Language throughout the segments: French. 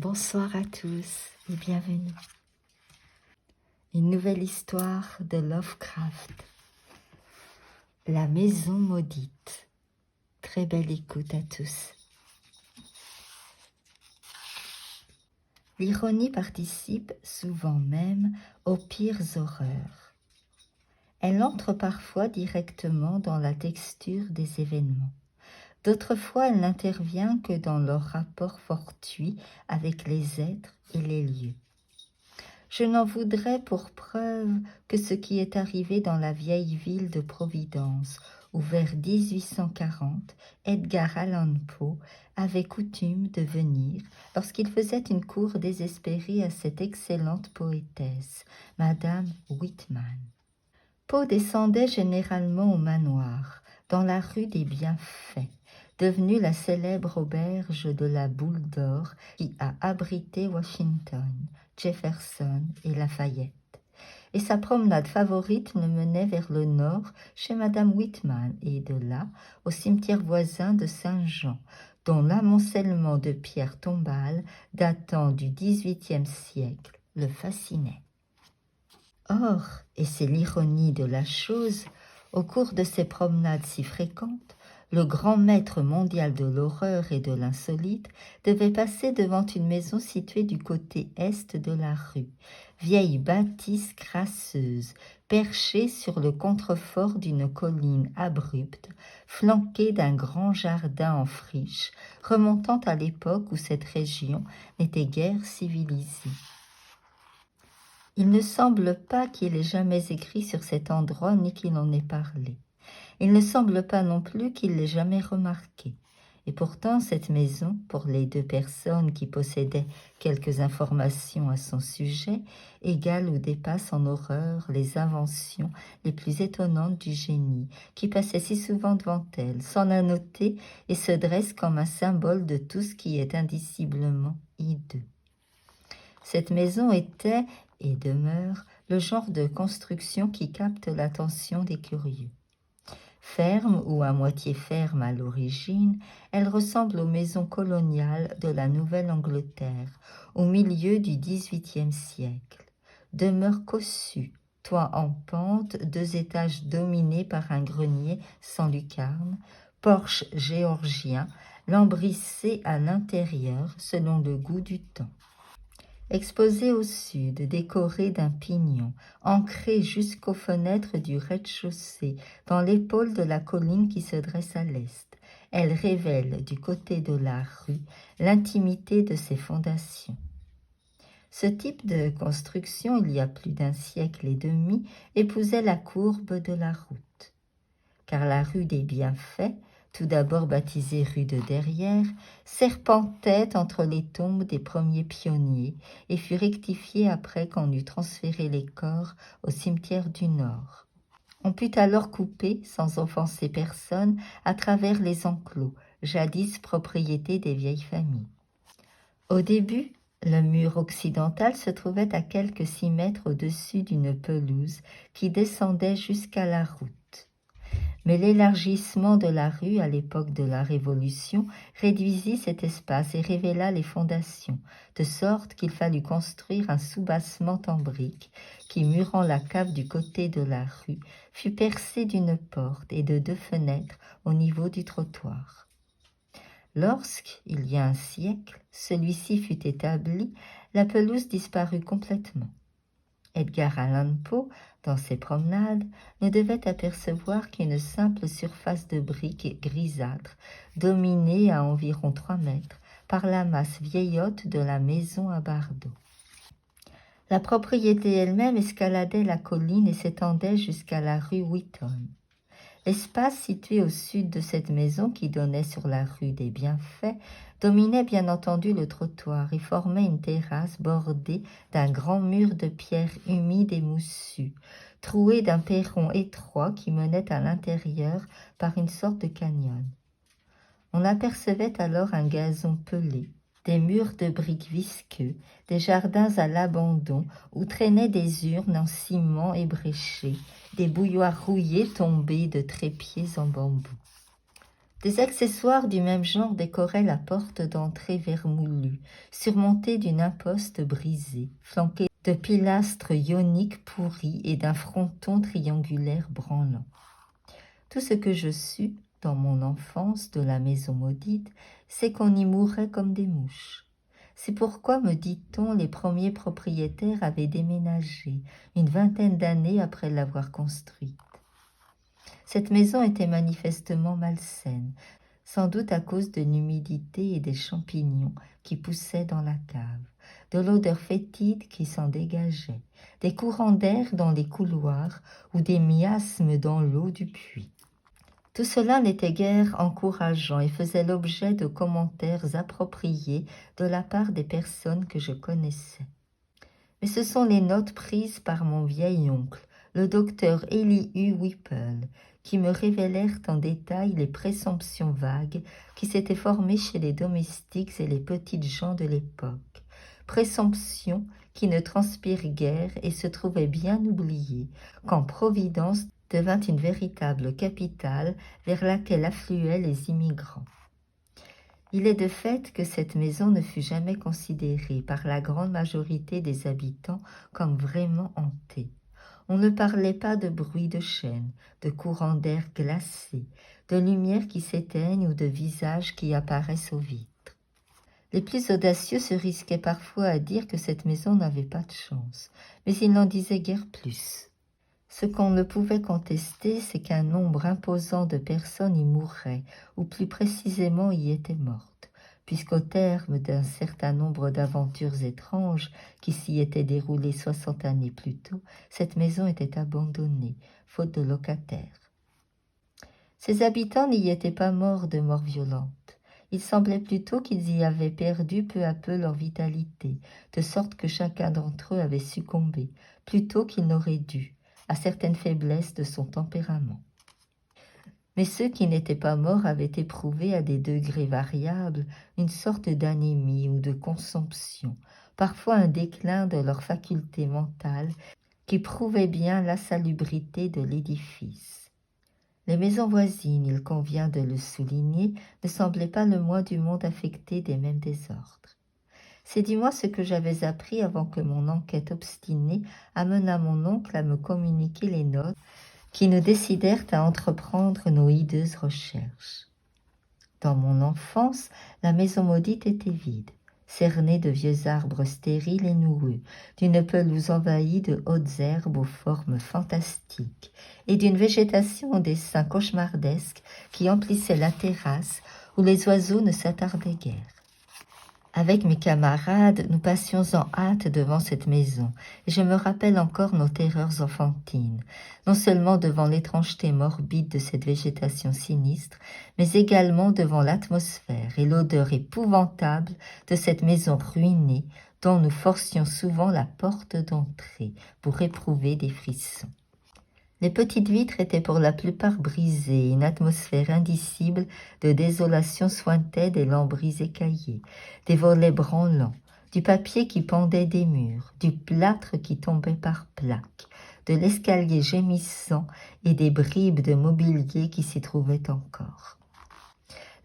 Bonsoir à tous et bienvenue. Une nouvelle histoire de Lovecraft. La maison maudite. Très belle écoute à tous. L'ironie participe souvent même aux pires horreurs. Elle entre parfois directement dans la texture des événements. D'autres fois, elle n'intervient que dans leur rapport fortuit avec les êtres et les lieux. Je n'en voudrais pour preuve que ce qui est arrivé dans la vieille ville de Providence, où vers 1840, Edgar Allan Poe avait coutume de venir lorsqu'il faisait une cour désespérée à cette excellente poétesse, Madame Whitman. Poe descendait généralement au manoir, dans la rue des Bienfaits, devenue la célèbre auberge de la Boule d'Or qui a abrité Washington, Jefferson et Lafayette. Et sa promenade favorite le menait vers le nord chez Madame Whitman et de là au cimetière voisin de Saint-Jean, dont l'amoncellement de pierres tombales datant du XVIIIe siècle le fascinait. Or, et c'est l'ironie de la chose, au cours de ces promenades si fréquentes, le grand maître mondial de l'horreur et de l'insolite devait passer devant une maison située du côté est de la rue, vieille bâtisse crasseuse, perchée sur le contrefort d'une colline abrupte, flanquée d'un grand jardin en friche, remontant à l'époque où cette région n'était guère civilisée. Il ne semble pas qu'il ait jamais écrit sur cet endroit ni qu'il en ait parlé. Il ne semble pas non plus qu'il l'ait jamais remarqué. Et pourtant, cette maison, pour les deux personnes qui possédaient quelques informations à son sujet, égale ou dépasse en horreur les inventions les plus étonnantes du génie, qui passait si souvent devant elle, sans la noter, et se dresse comme un symbole de tout ce qui est indiciblement hideux. Cette maison était et demeure le genre de construction qui capte l'attention des curieux. Ferme ou à moitié ferme à l'origine, elle ressemble aux maisons coloniales de la Nouvelle-Angleterre au milieu du XVIIIe siècle. Demeure cossue, toit en pente, 2 étages dominés par un grenier sans lucarne, porche géorgien, lambrissé à l'intérieur selon le goût du temps. Exposée au sud, décorée d'un pignon, ancrée jusqu'aux fenêtres du rez-de-chaussée, dans l'épaule de la colline qui se dresse à l'est, elle révèle du côté de la rue l'intimité de ses fondations. Ce type de construction, il y a plus d'un siècle et demi, épousait la courbe de la route. Car la rue des Bienfaits, tout d'abord baptisée rue de Derrière, serpentait entre les tombes des premiers pionniers et fut rectifiée après qu'on eut transféré les corps au cimetière du Nord. On put alors couper, sans offenser personne, à travers les enclos, jadis propriété des vieilles familles. Au début, le mur occidental se trouvait à quelques 6 mètres au-dessus d'une pelouse qui descendait jusqu'à la route. Mais l'élargissement de la rue à l'époque de la Révolution réduisit cet espace et révéla les fondations, de sorte qu'il fallut construire un soubassement en briques qui, murant la cave du côté de la rue, fut percé d'une porte et de 2 fenêtres au niveau du trottoir. Lorsqu'il y a un siècle, celui-ci fut établi, la pelouse disparut complètement. Edgar Allan Poe, dans ses promenades, ne devait apercevoir qu'une simple surface de briques grisâtres, dominée à environ 3 mètres par la masse vieillotte de la maison à bardeaux. La propriété elle-même escaladait la colline et s'étendait jusqu'à la rue Wheaton. L'espace situé au sud de cette maison, qui donnait sur la rue des Bienfaits, dominait bien entendu le trottoir et formait une terrasse bordée d'un grand mur de pierre humide et moussue, troué d'un perron étroit qui menait à l'intérieur par une sorte de canyon. On apercevait alors un gazon pelé, des murs de briques visqueux, des jardins à l'abandon où traînaient des urnes en ciment ébréché, des bouilloires rouillées tombées de trépieds en bambou. Des accessoires du même genre décoraient la porte d'entrée vermoulue, surmontée d'une imposte brisée, flanquée de pilastres ioniques pourris et d'un fronton triangulaire branlant. Tout ce que je sus, dans mon enfance, de la maison maudite, c'est qu'on y mourait comme des mouches. C'est pourquoi, me dit-on, les premiers propriétaires avaient déménagé, une vingtaine d'années après l'avoir construite. Cette maison était manifestement malsaine, sans doute à cause de l'humidité et des champignons qui poussaient dans la cave, de l'odeur fétide qui s'en dégageait, des courants d'air dans les couloirs ou des miasmes dans l'eau du puits. Tout cela n'était guère encourageant et faisait l'objet de commentaires appropriés de la part des personnes que je connaissais. Mais ce sont les notes prises par mon vieil oncle, le docteur Elihu Whipple, qui me révélèrent en détail les présomptions vagues qui s'étaient formées chez les domestiques et les petites gens de l'époque, présomptions qui ne transpirent guère et se trouvaient bien oubliées, quand Providence devint une véritable capitale vers laquelle affluaient les immigrants. Il est de fait que cette maison ne fut jamais considérée par la grande majorité des habitants comme vraiment hantée. On ne parlait pas de bruit de chaînes, de courants d'air glacés, de lumières qui s'éteignent ou de visages qui apparaissent aux vitres. Les plus audacieux se risquaient parfois à dire que cette maison n'avait pas de chance, mais ils n'en disaient guère plus. Ce qu'on ne pouvait contester, c'est qu'un nombre imposant de personnes y mourraient, ou plus précisément y étaient mortes, puisqu'au terme d'un certain nombre d'aventures étranges qui s'y étaient déroulées 60 années plus tôt, cette maison était abandonnée, faute de locataires. Ses habitants n'y étaient pas morts de mort violente. Il semblait plutôt qu'ils y avaient perdu peu à peu leur vitalité, de sorte que chacun d'entre eux avait succombé, plutôt qu'il n'aurait dû, à certaines faiblesses de son tempérament. Mais ceux qui n'étaient pas morts avaient éprouvé à des degrés variables une sorte d'anémie ou de consomption, parfois un déclin de leurs facultés mentales qui prouvait bien l'insalubrité de l'édifice. Les maisons voisines, il convient de le souligner, ne semblaient pas le moins du monde affectées des mêmes désordres. C'est du moins ce que j'avais appris avant que mon enquête obstinée amenât mon oncle à me communiquer les notes qui nous décidèrent à entreprendre nos hideuses recherches. Dans mon enfance, la maison maudite était vide, cernée de vieux arbres stériles et noueux, d'une pelouse envahie de hautes herbes aux formes fantastiques, et d'une végétation aux dessins cauchemardesques qui emplissaient la terrasse où les oiseaux ne s'attardaient guère. Avec mes camarades, nous passions en hâte devant cette maison, et je me rappelle encore nos terreurs enfantines, non seulement devant l'étrangeté morbide de cette végétation sinistre, mais également devant l'atmosphère et l'odeur épouvantable de cette maison ruinée dont nous forcions souvent la porte d'entrée pour éprouver des frissons. Les petites vitres étaient pour la plupart brisées, une atmosphère indicible de désolation sointait des lambris écaillés, des volets branlants, du papier qui pendait des murs, du plâtre qui tombait par plaques, de l'escalier gémissant et des bribes de mobilier qui s'y trouvaient encore.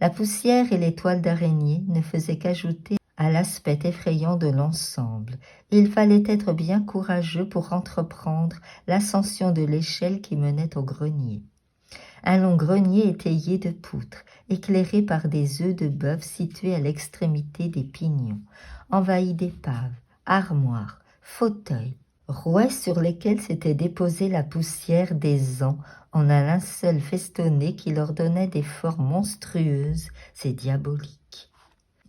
La poussière et les toiles d'araignée ne faisaient qu'ajouter à l'aspect effrayant de l'ensemble. Il fallait être bien courageux pour entreprendre l'ascension de l'échelle qui menait au grenier. Un long grenier étayé de poutres, éclairé par des œufs de bœuf situés à l'extrémité des pignons, envahi d'épaves, armoires, fauteuils, rouets sur lesquels s'était déposée la poussière des ans en un linceul festonné qui leur donnait des formes monstrueuses et diaboliques.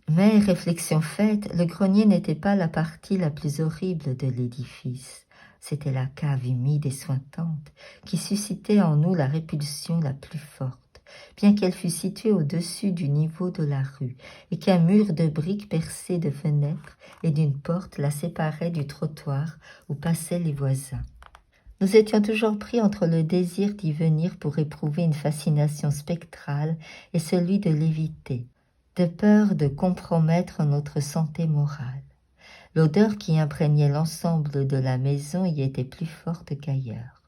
Mais, réflexion faite, le grenier n'était pas la partie la plus horrible de l'édifice. C'était la cave humide et suintante qui suscitait en nous la répulsion la plus forte, bien qu'elle fût située au-dessus du niveau de la rue et qu'un mur de briques percé de fenêtres et d'une porte la séparait du trottoir où passaient les voisins. Nous étions toujours pris entre le désir d'y venir pour éprouver une fascination spectrale et celui de l'éviter, de peur de compromettre notre santé morale. L'odeur qui imprégnait l'ensemble de la maison y était plus forte qu'ailleurs.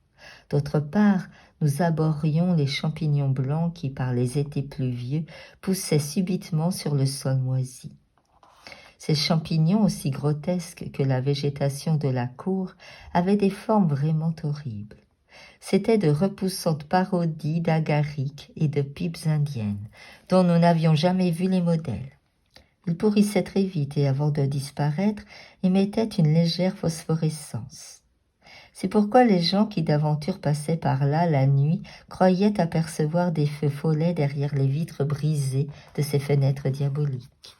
D'autre part, nous abhorrions les champignons blancs qui, par les étés pluvieux, poussaient subitement sur le sol moisi. Ces champignons, aussi grotesques que la végétation de la cour, avaient des formes vraiment horribles. C'étaient de repoussantes parodies d'agarics et de pipes indiennes, dont nous n'avions jamais vu les modèles. Ils pourrissaient très vite et, avant de disparaître, émettaient une légère phosphorescence. C'est pourquoi les gens qui d'aventure passaient par là la nuit croyaient apercevoir des feux follets derrière les vitres brisées de ces fenêtres diaboliques.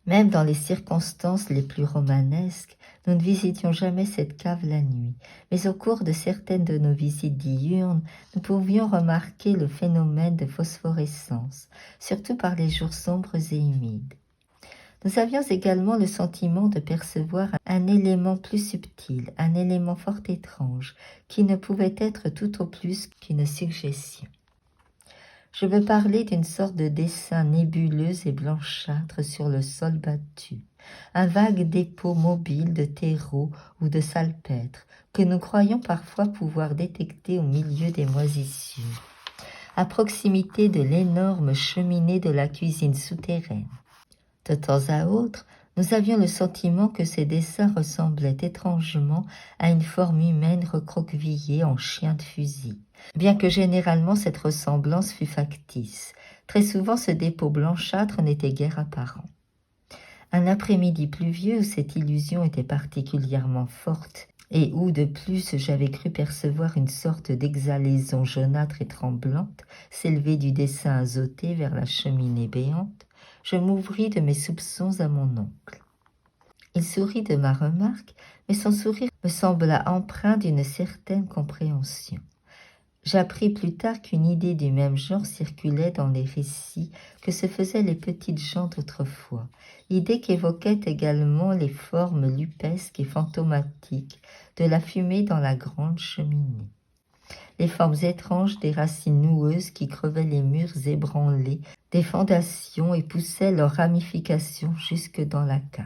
Même dans les circonstances les plus romanesques, nous ne visitions jamais cette cave la nuit, mais au cours de certaines de nos visites diurnes, nous pouvions remarquer le phénomène de phosphorescence, surtout par les jours sombres et humides. Nous avions également le sentiment de percevoir un élément plus subtil, un élément fort étrange, qui ne pouvait être tout au plus qu'une suggestion. Je veux parler d'une sorte de dessin nébuleux et blanchâtre sur le sol battu, un vague dépôt mobile de terreau ou de salpêtre que nous croyons parfois pouvoir détecter au milieu des moisissures, à proximité de l'énorme cheminée de la cuisine souterraine. De temps à autre, nous avions le sentiment que ces dessins ressemblaient étrangement à une forme humaine recroquevillée en chien de fusil, bien que généralement cette ressemblance fût factice. Très souvent, ce dépôt blanchâtre n'était guère apparent. Un après-midi pluvieux où cette illusion était particulièrement forte et où, de plus, j'avais cru percevoir une sorte d'exhalaison jaunâtre et tremblante s'élever du dessin azoté vers la cheminée béante, je m'ouvris de mes soupçons à mon oncle. Il sourit de ma remarque, mais son sourire me sembla empreint d'une certaine compréhension. J'appris plus tard qu'une idée du même genre circulait dans les récits que se faisaient les petites gens d'autrefois, idée qu'évoquaient également les formes lupesques et fantomatiques de la fumée dans la grande cheminée. Les formes étranges des racines noueuses qui crevaient les murs ébranlés des fondations et poussaient leurs ramifications jusque dans la cave.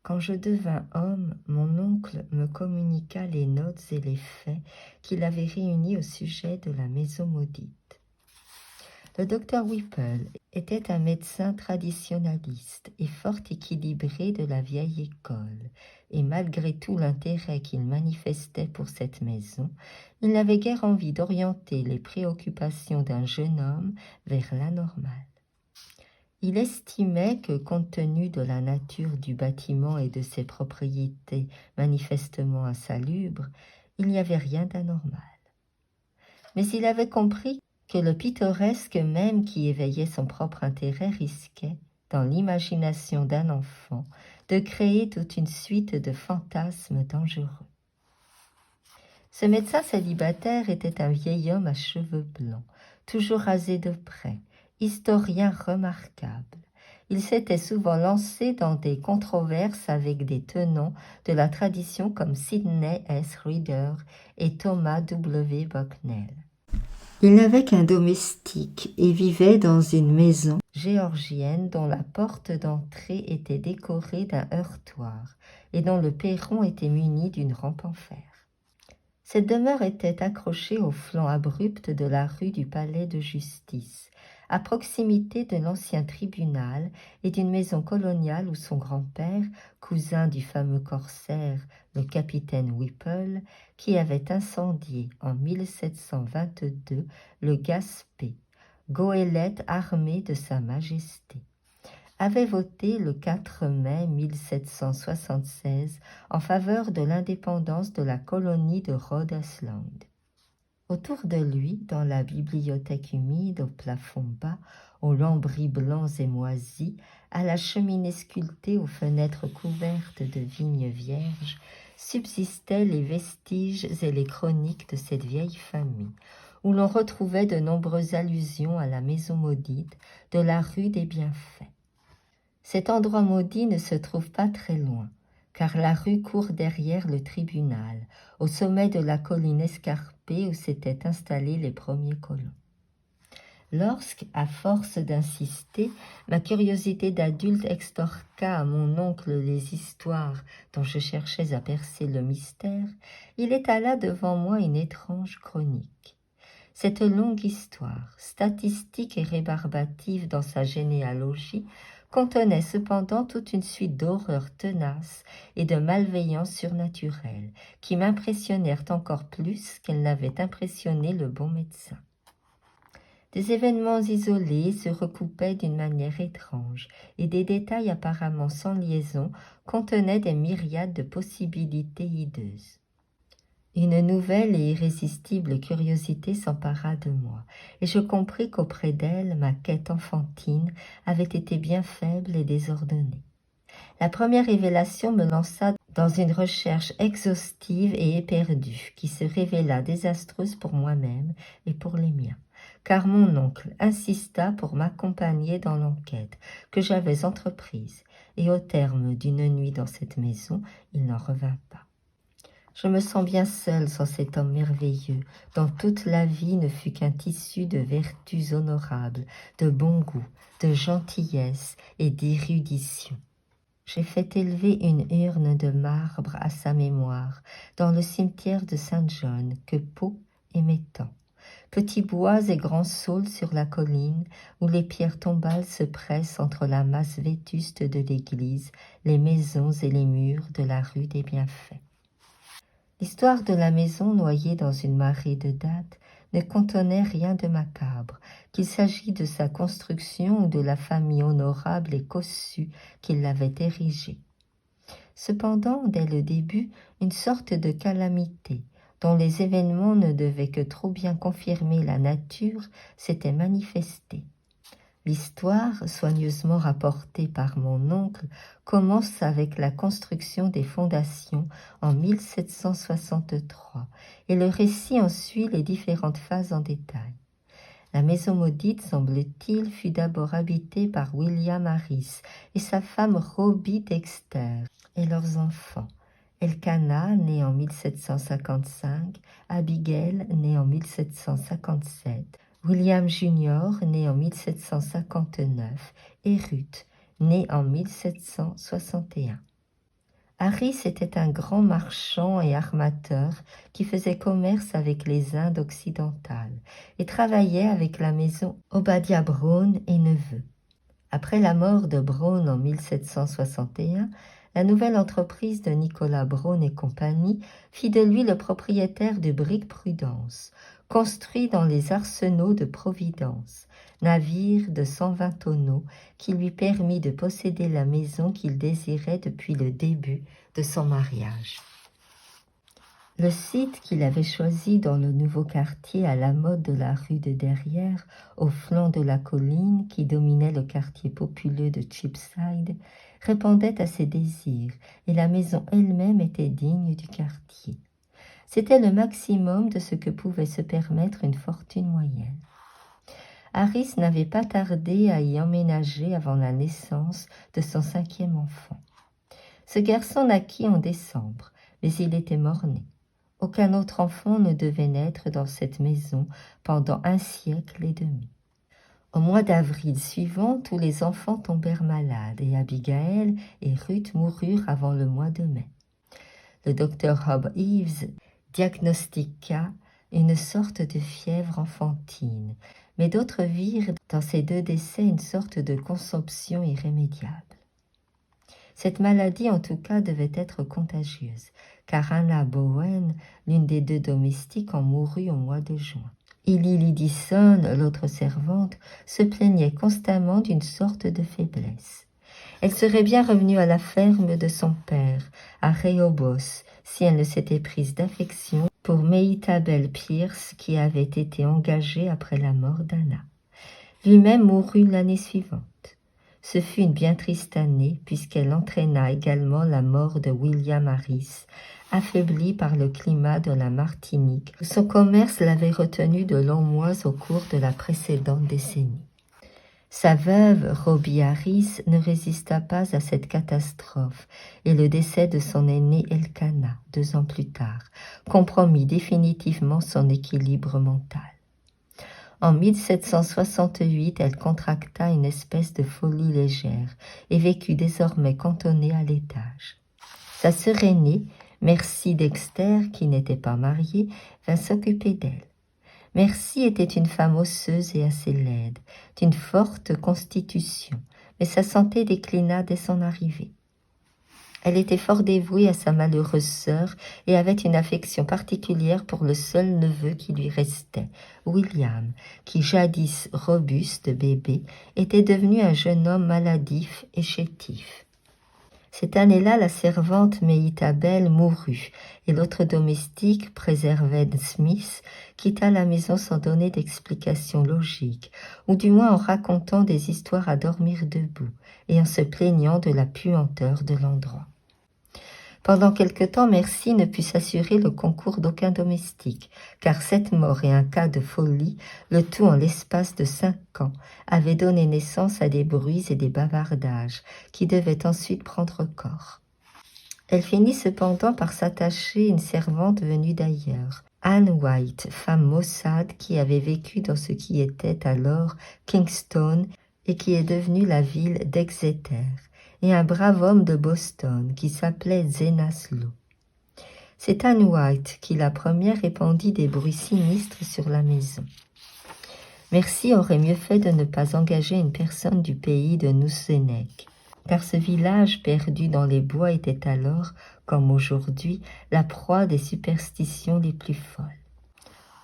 Quand je devins homme, mon oncle me communiqua les notes et les faits qu'il avait réunis au sujet de la maison maudite. Le docteur Whipple était un médecin traditionnaliste et fort équilibré de la vieille école, et malgré tout l'intérêt qu'il manifestait pour cette maison, il n'avait guère envie d'orienter les préoccupations d'un jeune homme vers l'anormal. Il estimait que, compte tenu de la nature du bâtiment et de ses propriétés manifestement insalubres, il n'y avait rien d'anormal. Mais il avait compris que le pittoresque même qui éveillait son propre intérêt risquait, dans l'imagination d'un enfant, de créer toute une suite de fantasmes dangereux. Ce médecin célibataire était un vieil homme à cheveux blancs, toujours rasé de près, historien remarquable. Il s'était souvent lancé dans des controverses avec des tenants de la tradition comme Sidney S. Reader et Thomas W. Bucknell. Il n'avait qu'un domestique et vivait dans une maison géorgienne dont la porte d'entrée était décorée d'un heurtoir et dont le perron était muni d'une rampe en fer. Cette demeure était accrochée au flanc abrupt de la rue du Palais de Justice, à proximité de l'ancien tribunal et d'une maison coloniale où son grand-père, cousin du fameux corsaire, le capitaine Whipple, qui avait incendié en 1722 le Gaspé, goélette armée de sa majesté, avait voté le 4 mai 1776 en faveur de l'indépendance de la colonie de Rhode Island. Autour de lui, dans la bibliothèque humide au plafond bas, aux lambris blancs et moisis, à la cheminée sculptée aux fenêtres couvertes de vignes vierges, subsistaient les vestiges et les chroniques de cette vieille famille, où l'on retrouvait de nombreuses allusions à la maison maudite de la rue des Bienfaits. Cet endroit maudit ne se trouve pas très loin, car la rue court derrière le tribunal, au sommet de la colline escarpée où s'étaient installés les premiers colons. Lorsque, à force d'insister, ma curiosité d'adulte extorqua à mon oncle les histoires dont je cherchais à percer le mystère, il étala devant moi une étrange chronique. Cette longue histoire, statistique et rébarbative dans sa généalogie, contenait cependant toute une suite d'horreurs tenaces et de malveillances surnaturelles qui m'impressionnèrent encore plus qu'elles n'avaient impressionné le bon médecin. Des événements isolés se recoupaient d'une manière étrange, et des détails apparemment sans liaison contenaient des myriades de possibilités hideuses. Une nouvelle et irrésistible curiosité s'empara de moi, et je compris qu'auprès d'elle, ma quête enfantine avait été bien faible et désordonnée. La première révélation me lança dans une recherche exhaustive et éperdue, qui se révéla désastreuse pour moi-même et pour les miens, car mon oncle insista pour m'accompagner dans l'enquête que j'avais entreprise, et au terme d'une nuit dans cette maison, il n'en revint pas. Je me sens bien seule sans cet homme merveilleux, dont toute la vie ne fut qu'un tissu de vertus honorables, de bon goût, de gentillesse et d'érudition. J'ai fait élever une urne de marbre à sa mémoire dans le cimetière de Saint-John que Pau aimait tant. Petits bois et grands saules sur la colline où les pierres tombales se pressent entre la masse vétuste de l'église, les maisons et les murs de la rue des Bienfaits. L'histoire de la maison noyée dans une marée de dattes ne contenait rien de macabre, qu'il s'agît de sa construction ou de la famille honorable et cossue qui l'avait érigée. Cependant, dès le début, une sorte de calamité, dont les événements ne devaient que trop bien confirmer la nature, s'était manifestée. L'histoire, soigneusement rapportée par mon oncle, commence avec la construction des fondations en 1763 et le récit en suit les différentes phases en détail. La maison maudite, semble-t-il, fut d'abord habitée par William Harris et sa femme Roby Dexter et leurs enfants. Elkanah, né en 1755, Abigail, née en 1757, William Jr., né en 1759, et Ruth, née en 1761. Harris était un grand marchand et armateur qui faisait commerce avec les Indes occidentales et travaillait avec la maison Obadiah Brown et neveu. Après la mort de Brown en 1761, la nouvelle entreprise de Nicolas Brown et compagnie fit de lui le propriétaire du brick Prudence, construit dans les arsenaux de Providence, navire de 120 tonneaux qui lui permit de posséder la maison qu'il désirait depuis le début de son mariage. Le site qu'il avait choisi dans le nouveau quartier à la mode de la rue de Derrière, au flanc de la colline qui dominait le quartier populeux de Cheapside, répondait à ses désirs et la maison elle-même était digne du quartier. C'était le maximum de ce que pouvait se permettre une fortune moyenne. Harris n'avait pas tardé à y emménager avant la naissance de son 5e enfant. Ce garçon naquit en décembre, mais il était mort-né. Aucun autre enfant ne devait naître dans cette maison pendant 1 siècle et demi. Au mois d'avril suivant, tous les enfants tombèrent malades et Abigail et Ruth moururent avant le mois de mai. Le docteur Hob Eves diagnostiqua une sorte de fièvre enfantine, mais d'autres virent dans ces 2 décès une sorte de consomption irrémédiable. Cette maladie, en tout cas, devait être contagieuse, car Anna Bowen, l'une des 2 domestiques, en mourut au mois de juin. Ellie Lidison, l'autre servante, se plaignait constamment d'une sorte de faiblesse. Elle serait bien revenue à la ferme de son père, à Rehoboth, si elle ne s'était prise d'affection pour Mehitabel Pierce, qui avait été engagée après la mort d'Anna. Lui-même mourut l'année suivante. Ce fut une bien triste année, puisqu'elle entraîna également la mort de William Harris, affaibli par le climat de la Martinique, où son commerce l'avait retenu de longs mois au cours de la précédente décennie. Sa veuve, Roby Harris, ne résista pas à cette catastrophe, et le décès de son aîné Elkanah, 2 ans plus tard, compromit définitivement son équilibre mental. En 1768, elle contracta une espèce de folie légère et vécut désormais cantonnée à l'étage. Sa sœur aînée, Mercy Dexter, qui n'était pas mariée, vint s'occuper d'elle. Mercy était une femme osseuse et assez laide, d'une forte constitution, mais sa santé déclina dès son arrivée. Elle était fort dévouée à sa malheureuse sœur et avait une affection particulière pour le seul neveu qui lui restait, William, qui jadis robuste bébé, était devenu un jeune homme maladif et chétif. Cette année-là, la servante Mehitabel mourut, et l'autre domestique, Préserved Smith, quitta la maison sans donner d'explication logique, ou du moins en racontant des histoires à dormir debout, et en se plaignant de la puanteur de l'endroit. Pendant quelque temps, Mercy ne put s'assurer le concours d'aucun domestique, car cette mort et un cas de folie, le tout en l'espace de 5 ans, avaient donné naissance à des bruits et des bavardages, qui devaient ensuite prendre corps. Elle finit cependant par s'attacher une servante venue d'ailleurs, Anne White, femme maussade qui avait vécu dans ce qui était alors Kingston et qui est devenue la ville d'Exeter, et un brave homme de Boston qui s'appelait Zenas Lowe. C'est Anne White qui la première répandit des bruits sinistres sur la maison. Mercy aurait mieux fait de ne pas engager une personne du pays de Nusenek, car ce village perdu dans les bois était alors, comme aujourd'hui, la proie des superstitions les plus folles.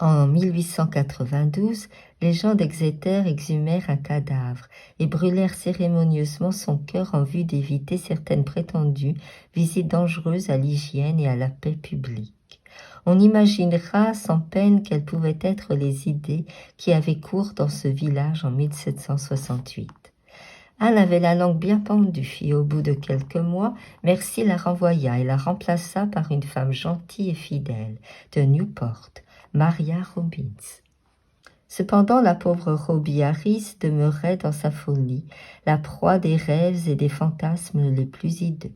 En 1892, les gens d'Exeter exhumèrent un cadavre et brûlèrent cérémonieusement son cœur en vue d'éviter certaines prétendues visites dangereuses à l'hygiène et à la paix publique. On imaginera sans peine quelles pouvaient être les idées qui avaient cours dans ce village en 1768. Anne avait la langue bien pendue et au bout de quelques mois, Mercy la renvoya et la remplaça par une femme gentille et fidèle de Newport, Maria Robbins. Cependant, la pauvre Robbie Harris demeurait dans sa folie, la proie des rêves et des fantasmes les plus hideux.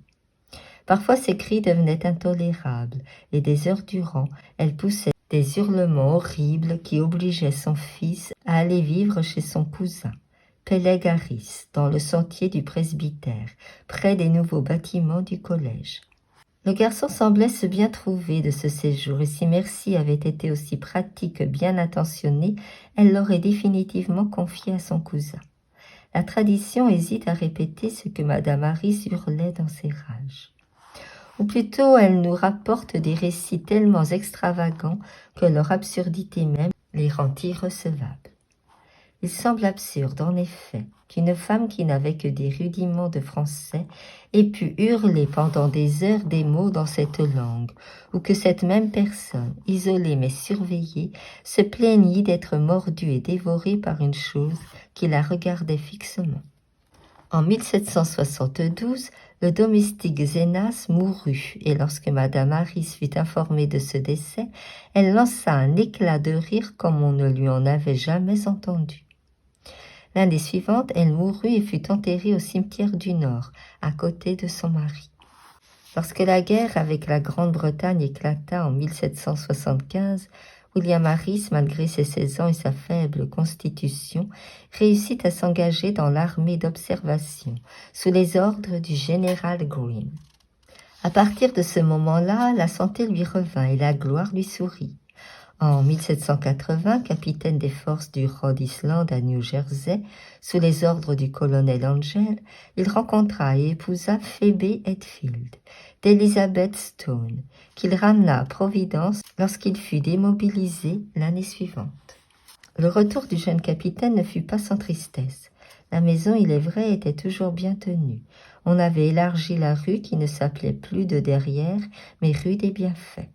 Parfois ses cris devenaient intolérables, et des heures durant, elle poussait des hurlements horribles qui obligeaient son fils à aller vivre chez son cousin, Peleg Harris, dans le sentier du presbytère, près des nouveaux bâtiments du collège. Le garçon semblait se bien trouver de ce séjour, et si Mercy avait été aussi pratique que bien intentionnée, elle l'aurait définitivement confié à son cousin. La tradition hésite à répéter ce que Madame Harris hurlait dans ses rages. Ou plutôt, elle nous rapporte des récits tellement extravagants que leur absurdité même les rend irrecevables. Il semble absurde, en effet, qu'une femme qui n'avait que des rudiments de français ait pu hurler pendant des heures des mots dans cette langue, ou que cette même personne, isolée mais surveillée, se plaignit d'être mordue et dévorée par une chose qui la regardait fixement. En 1772, le domestique Zenas mourut, et lorsque Madame Harris fut informée de ce décès, elle lança un éclat de rire comme on ne lui en avait jamais entendu. L'année suivante, elle mourut et fut enterrée au cimetière du Nord, à côté de son mari. Lorsque la guerre avec la Grande-Bretagne éclata en 1775, William Harris, malgré ses 16 ans et sa faible constitution, réussit à s'engager dans l'armée d'observation, sous les ordres du général Greene. À partir de ce moment-là, la santé lui revint et la gloire lui sourit. En 1780, capitaine des forces du Rhode Island à New Jersey, sous les ordres du colonel Angell, il rencontra et épousa Phoebe Hetfield, d'Elizabeth Stone, qu'il ramena à Providence lorsqu'il fut démobilisé l'année suivante. Le retour du jeune capitaine ne fut pas sans tristesse. La maison, il est vrai, était toujours bien tenue. On avait élargi la rue qui ne s'appelait plus de Derrière, mais rue des Bienfaits.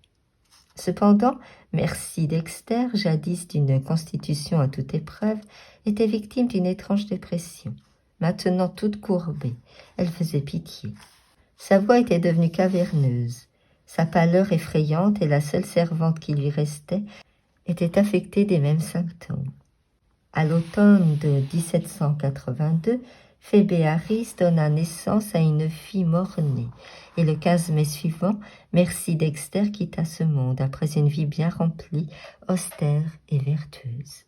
Cependant, Mercy Dexter, jadis d'une constitution à toute épreuve, était victime d'une étrange dépression. Maintenant toute courbée, elle faisait pitié. Sa voix était devenue caverneuse. Sa pâleur effrayante et la seule servante qui lui restait était affectée des mêmes symptômes. À l'automne de 1782, Phoebe Harris donna naissance à une fille mort-née, et le 15 mai suivant, Mercy Dexter quitta ce monde après une vie bien remplie, austère et vertueuse.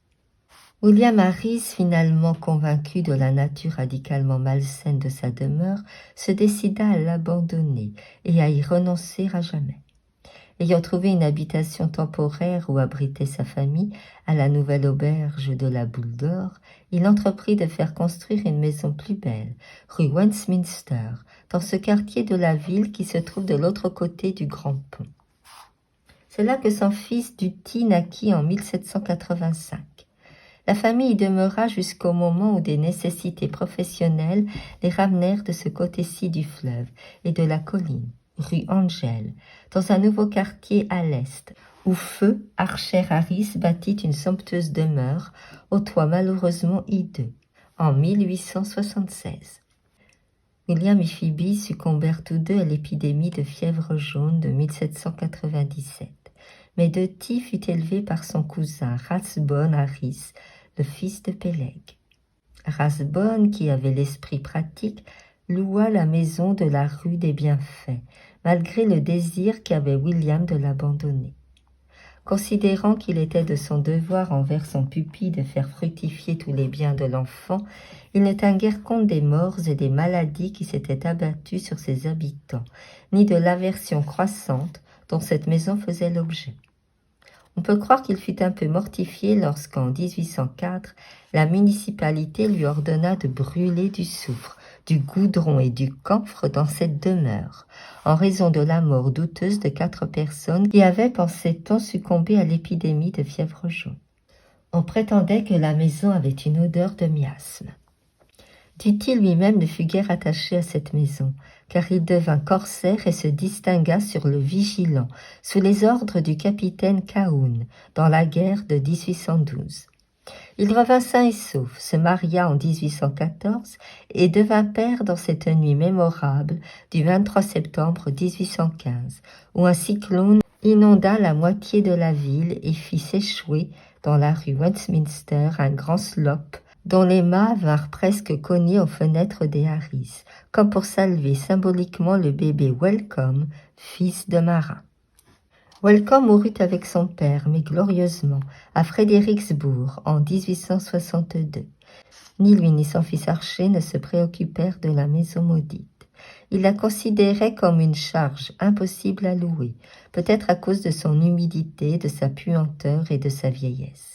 William Harris, finalement convaincu de la nature radicalement malsaine de sa demeure, se décida à l'abandonner et à y renoncer à jamais. Ayant trouvé une habitation temporaire où abritait sa famille, à la nouvelle auberge de la Boule d'Or, il entreprit de faire construire une maison plus belle, rue Westminster, dans ce quartier de la ville qui se trouve de l'autre côté du Grand Pont. C'est là que son fils Dutty naquit en 1785. La famille y demeura jusqu'au moment où des nécessités professionnelles les ramenèrent de ce côté-ci du fleuve et de la colline, rue Angel, dans un nouveau quartier à l'est, où feu Archer Harris bâtit une somptueuse demeure au toit malheureusement hideux, en 1876. William et Phoebe succombèrent tous deux à l'épidémie de fièvre jaune de 1797. Mais Dutty fut élevé par son cousin Rathbone Harris, le fils de Peleg. Rathbone, qui avait l'esprit pratique, loua la maison de la rue des Bienfaits, malgré le désir qu'avait William de l'abandonner. Considérant qu'il était de son devoir envers son pupille de faire fructifier tous les biens de l'enfant, il ne tint guère compte des morts et des maladies qui s'étaient abattues sur ses habitants, ni de l'aversion croissante dont cette maison faisait l'objet. On peut croire qu'il fut un peu mortifié lorsqu'en 1804, la municipalité lui ordonna de brûler du soufre, du goudron et du camphre dans cette demeure, en raison de la mort douteuse de 4 personnes qui avaient, pensait-on, succombé à l'épidémie de fièvre jaune. On prétendait que la maison avait une odeur de miasme. Dutty lui-même ne fut guère attaché à cette maison, car il devint corsaire et se distingua sur le Vigilant, sous les ordres du capitaine Cahoun, dans la guerre de 1812. Il revint sain et sauf, se maria en 1814 et devint père dans cette nuit mémorable du 23 septembre 1815, où un cyclone inonda la moitié de la ville et fit s'échouer dans la rue Westminster un grand slope dont les mâts vinrent presque cogner aux fenêtres des Harris, comme pour saluer symboliquement le bébé Welcome, fils de marin. Welcome mourut avec son père, mais glorieusement, à Fredericksburg en 1862. Ni lui ni son fils Archer ne se préoccupèrent de la maison maudite. Ils la considéraient comme une charge impossible à louer, peut-être à cause de son humidité, de sa puanteur et de sa vieillesse.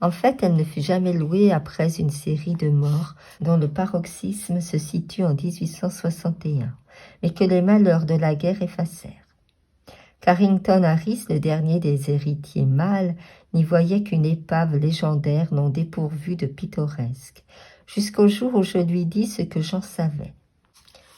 En fait, elle ne fut jamais louée après une série de morts dont le paroxysme se situe en 1861, mais que les malheurs de la guerre effacèrent. Carrington Harris, le dernier des héritiers mâles, n'y voyait qu'une épave légendaire non dépourvue de pittoresque, jusqu'au jour où je lui dis ce que j'en savais.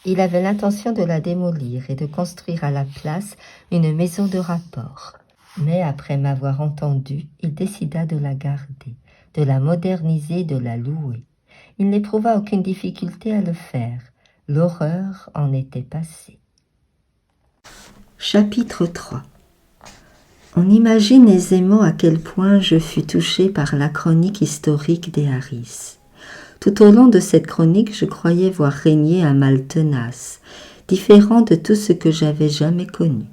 Il avait l'intention de la démolir et de construire à la place une maison de rapport. Mais après m'avoir entendu, il décida de la garder, de la moderniser, de la louer. Il n'éprouva aucune difficulté à le faire. L'horreur en était passée. Chapitre 3. On imagine aisément à quel point je fus touché par la chronique historique des Harris. Tout au long de cette chronique, je croyais voir régner un mal tenace, différent de tout ce que j'avais jamais connu.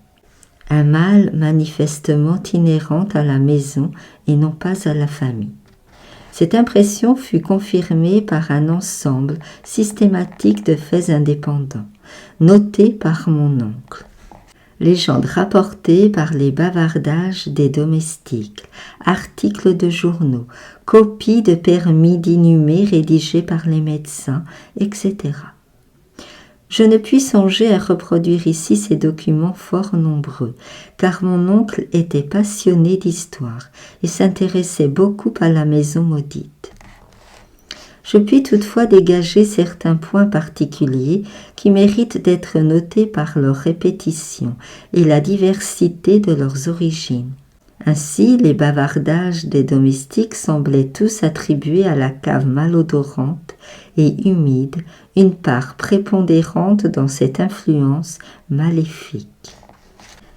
Un mal manifestement inhérent à la maison et non pas à la famille. Cette impression fut confirmée par un ensemble systématique de faits indépendants, notés par mon oncle. Légendes rapportées par les bavardages des domestiques, articles de journaux, copies de permis d'inhumer rédigés par les médecins, etc. Je ne puis songer à reproduire ici ces documents fort nombreux, car mon oncle était passionné d'histoire et s'intéressait beaucoup à la maison maudite. Je puis toutefois dégager certains points particuliers qui méritent d'être notés par leur répétition et la diversité de leurs origines. Ainsi, les bavardages des domestiques semblaient tous attribuer à la cave malodorante et humide une part prépondérante dans cette influence maléfique.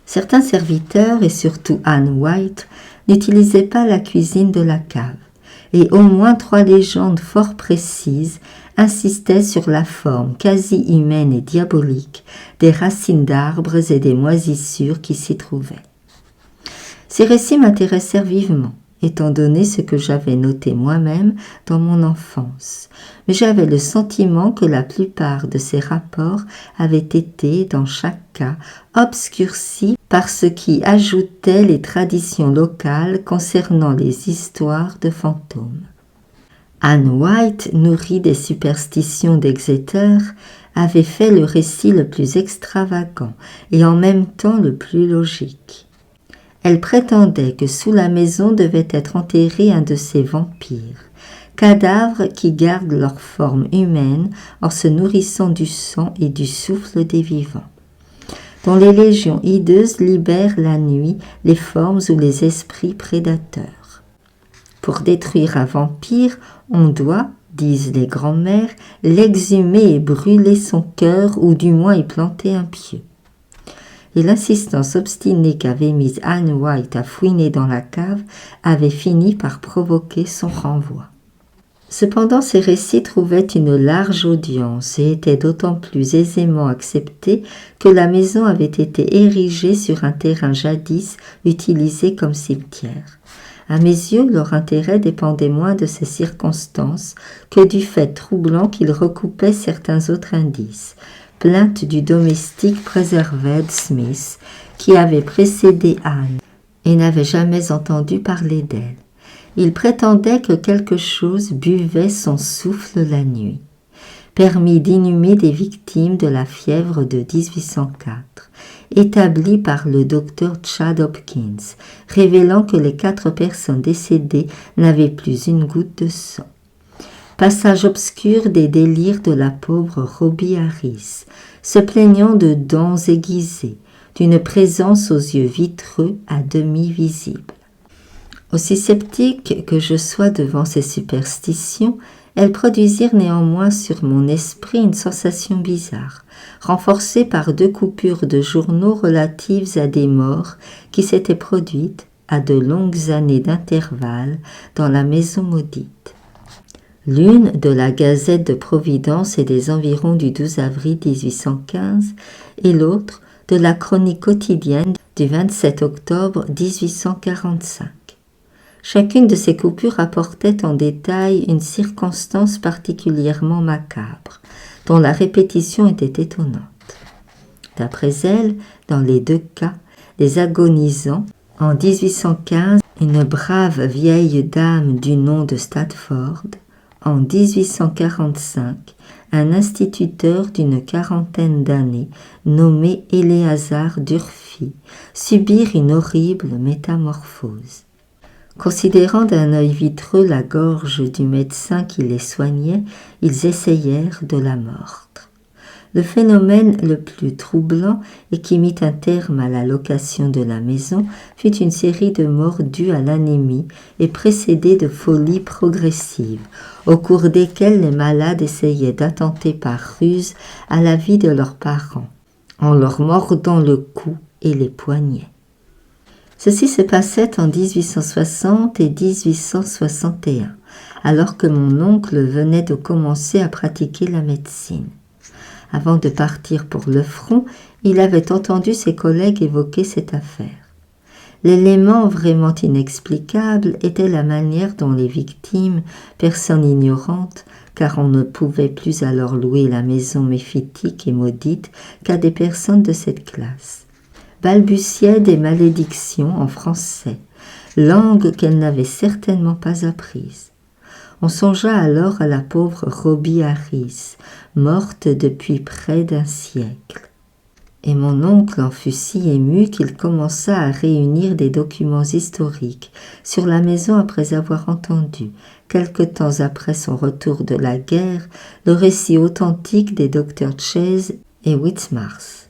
Certains serviteurs, et surtout Anne White, n'utilisaient pas la cuisine de la cave, et au moins 3 légendes fort précises insistaient sur la forme quasi humaine et diabolique des racines d'arbres et des moisissures qui s'y trouvaient. Ces récits m'intéressèrent vivement, étant donné ce que j'avais noté moi-même dans mon enfance, mais j'avais le sentiment que la plupart de ces rapports avaient été, dans chaque cas, obscurcis par ce qui ajoutait les traditions locales concernant les histoires de fantômes. Anne White, nourrie des superstitions d'Exeter, avait fait le récit le plus extravagant et en même temps le plus logique. Elle prétendait que sous la maison devait être enterré un de ces vampires, cadavres qui gardent leur forme humaine en se nourrissant du sang et du souffle des vivants, dont les légions hideuses libèrent la nuit les formes ou les esprits prédateurs. Pour détruire un vampire, on doit, disent les grands-mères, l'exhumer et brûler son cœur ou du moins y planter un pieu. Et l'insistance obstinée qu'avait mise Anne White à fouiner dans la cave avait fini par provoquer son renvoi. Cependant, ces récits trouvaient une large audience et étaient d'autant plus aisément acceptés que la maison avait été érigée sur un terrain jadis utilisé comme cimetière. À mes yeux, leur intérêt dépendait moins de ces circonstances que du fait troublant qu'ils recoupaient certains autres indices. Plainte du domestique Preserved Smith, qui avait précédé Anne et n'avait jamais entendu parler d'elle. Il prétendait que quelque chose buvait son souffle la nuit. Permis d'inhumer des victimes de la fièvre de 1804, établi par le docteur Chad Hopkins, révélant que les 4 personnes décédées n'avaient plus une goutte de sang. Passage obscur des délires de la pauvre Robbie Harris, se plaignant de dents aiguisées, d'une présence aux yeux vitreux à demi visible. Aussi sceptique que je sois devant ces superstitions, elles produisirent néanmoins sur mon esprit une sensation bizarre, renforcée par 2 coupures de journaux relatives à des morts qui s'étaient produites à de longues années d'intervalle dans la maison maudite. L'une de la Gazette de Providence et des environs du 12 avril 1815 et l'autre de la Chronique quotidienne du 27 octobre 1845. Chacune de ces coupures apportait en détail une circonstance particulièrement macabre, dont la répétition était étonnante. D'après elle, dans les 2 cas, les agonisants, en 1815, une brave vieille dame du nom de Stafford, en 1845, un instituteur d'une 40aine d'années, nommé Éléazar Durfee, subirent une horrible métamorphose. Considérant d'un œil vitreux la gorge du médecin qui les soignait, ils essayèrent de la mordre. Le phénomène le plus troublant et qui mit un terme à la location de la maison fut une série de morts dues à l'anémie et précédées de folies progressives, au cours desquelles les malades essayaient d'attenter par ruse à la vie de leurs parents, en leur mordant le cou et les poignets. Ceci se passait en 1860 et 1861, alors que mon oncle venait de commencer à pratiquer la médecine. Avant de partir pour le front, il avait entendu ses collègues évoquer cette affaire. L'élément vraiment inexplicable était la manière dont les victimes, personnes ignorantes, car on ne pouvait plus alors louer la maison méphitique et maudite qu'à des personnes de cette classe, balbutiait des malédictions en français, langue qu'elle n'avait certainement pas apprise. On songea alors à la pauvre Robbie Harris, morte depuis près d'1 siècle. Et mon oncle en fut si ému qu'il commença à réunir des documents historiques sur la maison après avoir entendu, quelque temps après son retour de la guerre, le récit authentique des docteurs Chase et Whitmarsh.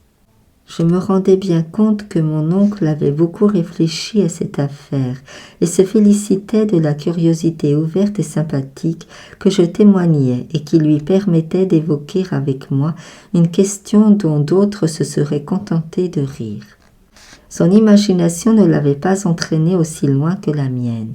Je me rendais bien compte que mon oncle avait beaucoup réfléchi à cette affaire et se félicitait de la curiosité ouverte et sympathique que je témoignais et qui lui permettait d'évoquer avec moi une question dont d'autres se seraient contentés de rire. Son imagination ne l'avait pas entraîné aussi loin que la mienne,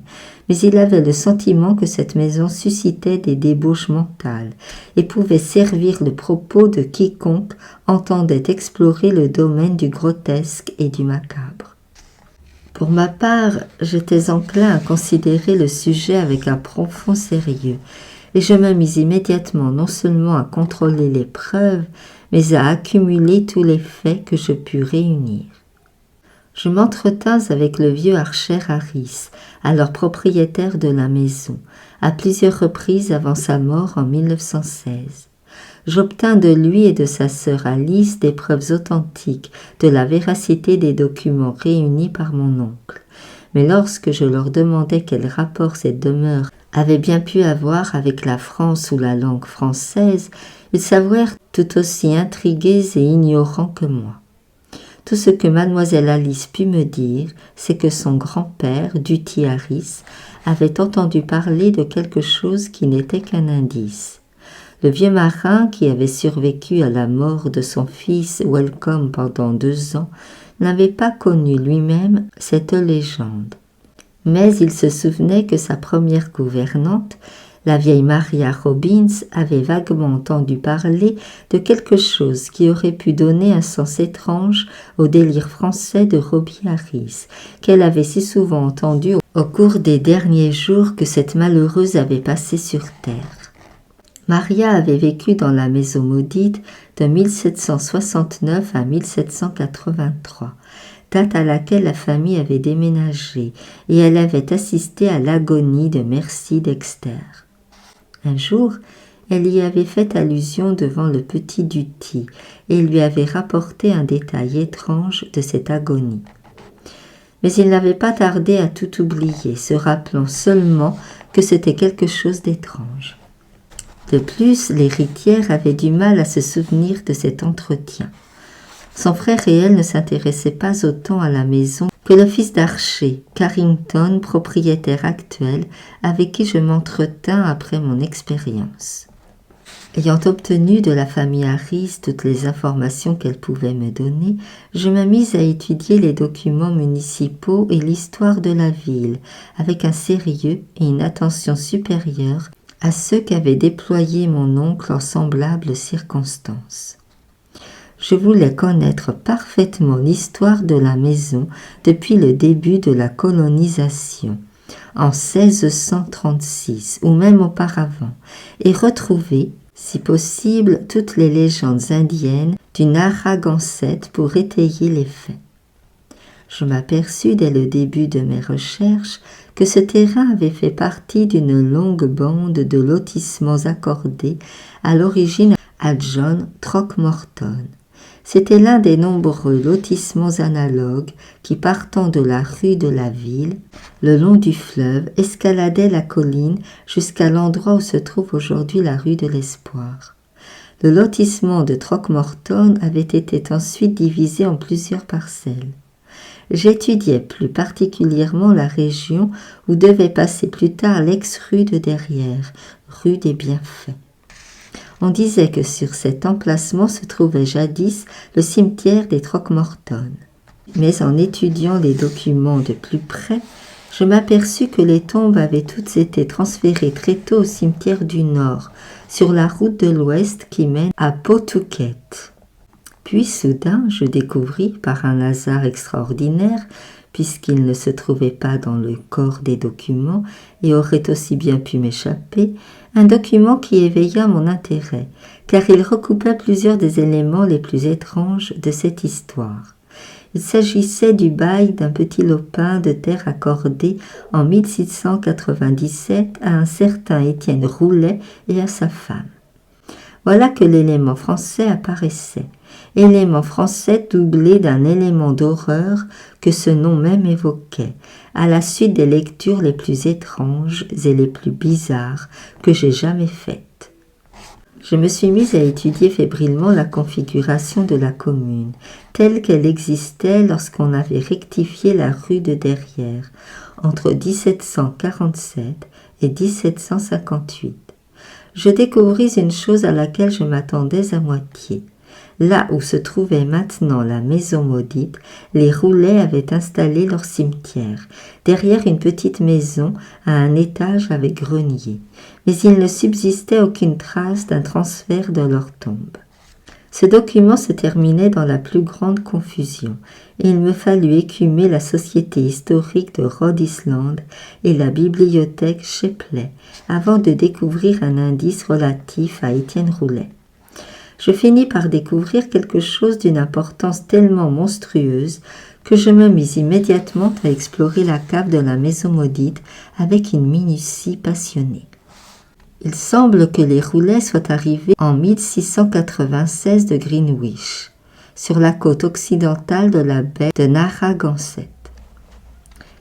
mais il avait le sentiment que cette maison suscitait des débauches mentales et pouvait servir le propos de quiconque entendait explorer le domaine du grotesque et du macabre. Pour ma part, j'étais enclin à considérer le sujet avec un profond sérieux, et je me mis immédiatement non seulement à contrôler les preuves, mais à accumuler tous les faits que je pus réunir. Je m'entretins avec le vieux Archer Harris, alors propriétaire de la maison, à plusieurs reprises avant sa mort en 1916. J'obtins de lui et de sa sœur Alice des preuves authentiques de la véracité des documents réunis par mon oncle. Mais lorsque je leur demandai quel rapport cette demeure avait bien pu avoir avec la France ou la langue française, ils s'avouèrent tout aussi intrigués et ignorants que moi. Tout ce que mademoiselle Alice put me dire, c'est que son grand-père, Dutty Harris, avait entendu parler de quelque chose qui n'était qu'un indice. Le vieux marin, qui avait survécu à la mort de son fils Welcome pendant 2 ans, n'avait pas connu lui-même cette légende. Mais il se souvenait que sa première gouvernante, la vieille Maria Robbins, avait vaguement entendu parler de quelque chose qui aurait pu donner un sens étrange au délire français de Robbie Harris, qu'elle avait si souvent entendu au cours des derniers jours que cette malheureuse avait passés sur terre. Maria avait vécu dans la maison maudite de 1769 à 1783, date à laquelle la famille avait déménagé, et elle avait assisté à l'agonie de Mercy Dexter. Un jour, elle y avait fait allusion devant le petit Dutty et lui avait rapporté un détail étrange de cette agonie. Mais il n'avait pas tardé à tout oublier, se rappelant seulement que c'était quelque chose d'étrange. De plus, l'héritière avait du mal à se souvenir de cet entretien. Son frère et elle ne s'intéressaient pas autant à la maison que le fils d'Archer, Carrington, propriétaire actuel, avec qui je m'entretins après mon expérience. Ayant obtenu de la famille Harris toutes les informations qu'elle pouvait me donner, je me mis à étudier les documents municipaux et l'histoire de la ville, avec un sérieux et une attention supérieure à ceux qu'avait déployés mon oncle en semblables circonstances. Je voulais connaître parfaitement l'histoire de la maison depuis le début de la colonisation, en 1636 ou même auparavant, et retrouver, si possible, toutes les légendes indiennes du Narragansett pour étayer les faits. Je m'aperçus dès le début de mes recherches que ce terrain avait fait partie d'une longue bande de lotissements accordés à l'origine à John Throckmorton. C'était l'un des nombreux lotissements analogues qui, partant de la rue de la ville, le long du fleuve, escaladaient la colline jusqu'à l'endroit où se trouve aujourd'hui la rue de l'Espoir. Le lotissement de Throckmorton avait été ensuite divisé en plusieurs parcelles. J'étudiais plus particulièrement la région où devait passer plus tard l'ex-rue de Derrière, rue des Bienfaits. On disait que sur cet emplacement se trouvait jadis le cimetière des Throckmorton. Mais en étudiant les documents de plus près, je m'aperçus que les tombes avaient toutes été transférées très tôt au cimetière du Nord, sur la route de l'Ouest qui mène à Pawtucket. Puis soudain, je découvris, par un hasard extraordinaire, puisqu'il ne se trouvait pas dans le corps des documents et aurait aussi bien pu m'échapper, un document qui éveilla mon intérêt, car il recoupait plusieurs des éléments les plus étranges de cette histoire. Il s'agissait du bail d'un petit lopin de terre accordé en 1697 à un certain Étienne Roulet et à sa femme. Voilà que l'élément français apparaissait, élément français doublé d'un élément d'horreur que ce nom même évoquait, à la suite des lectures les plus étranges et les plus bizarres que j'ai jamais faites. Je me suis mise à étudier fébrilement la configuration de la commune, telle qu'elle existait lorsqu'on avait rectifié la rue de Derrière, entre 1747 et 1758. Je découvris une chose à laquelle je m'attendais à moitié. Là où se trouvait maintenant la maison maudite, les Roulets avaient installé leur cimetière, derrière une petite maison à un étage avec grenier. Mais il ne subsistait aucune trace d'un transfert de leur tombe. Ce document se terminait dans la plus grande confusion, et il me fallut écumer la Société historique de Rhode Island et la bibliothèque Shepley avant de découvrir un indice relatif à Étienne Roulet. Je finis par découvrir quelque chose d'une importance tellement monstrueuse que je me mis immédiatement à explorer la cave de la maison maudite avec une minutie passionnée. Il semble que les Roulets soient arrivés en 1696 de Greenwich, sur la côte occidentale de la baie de Narragansett.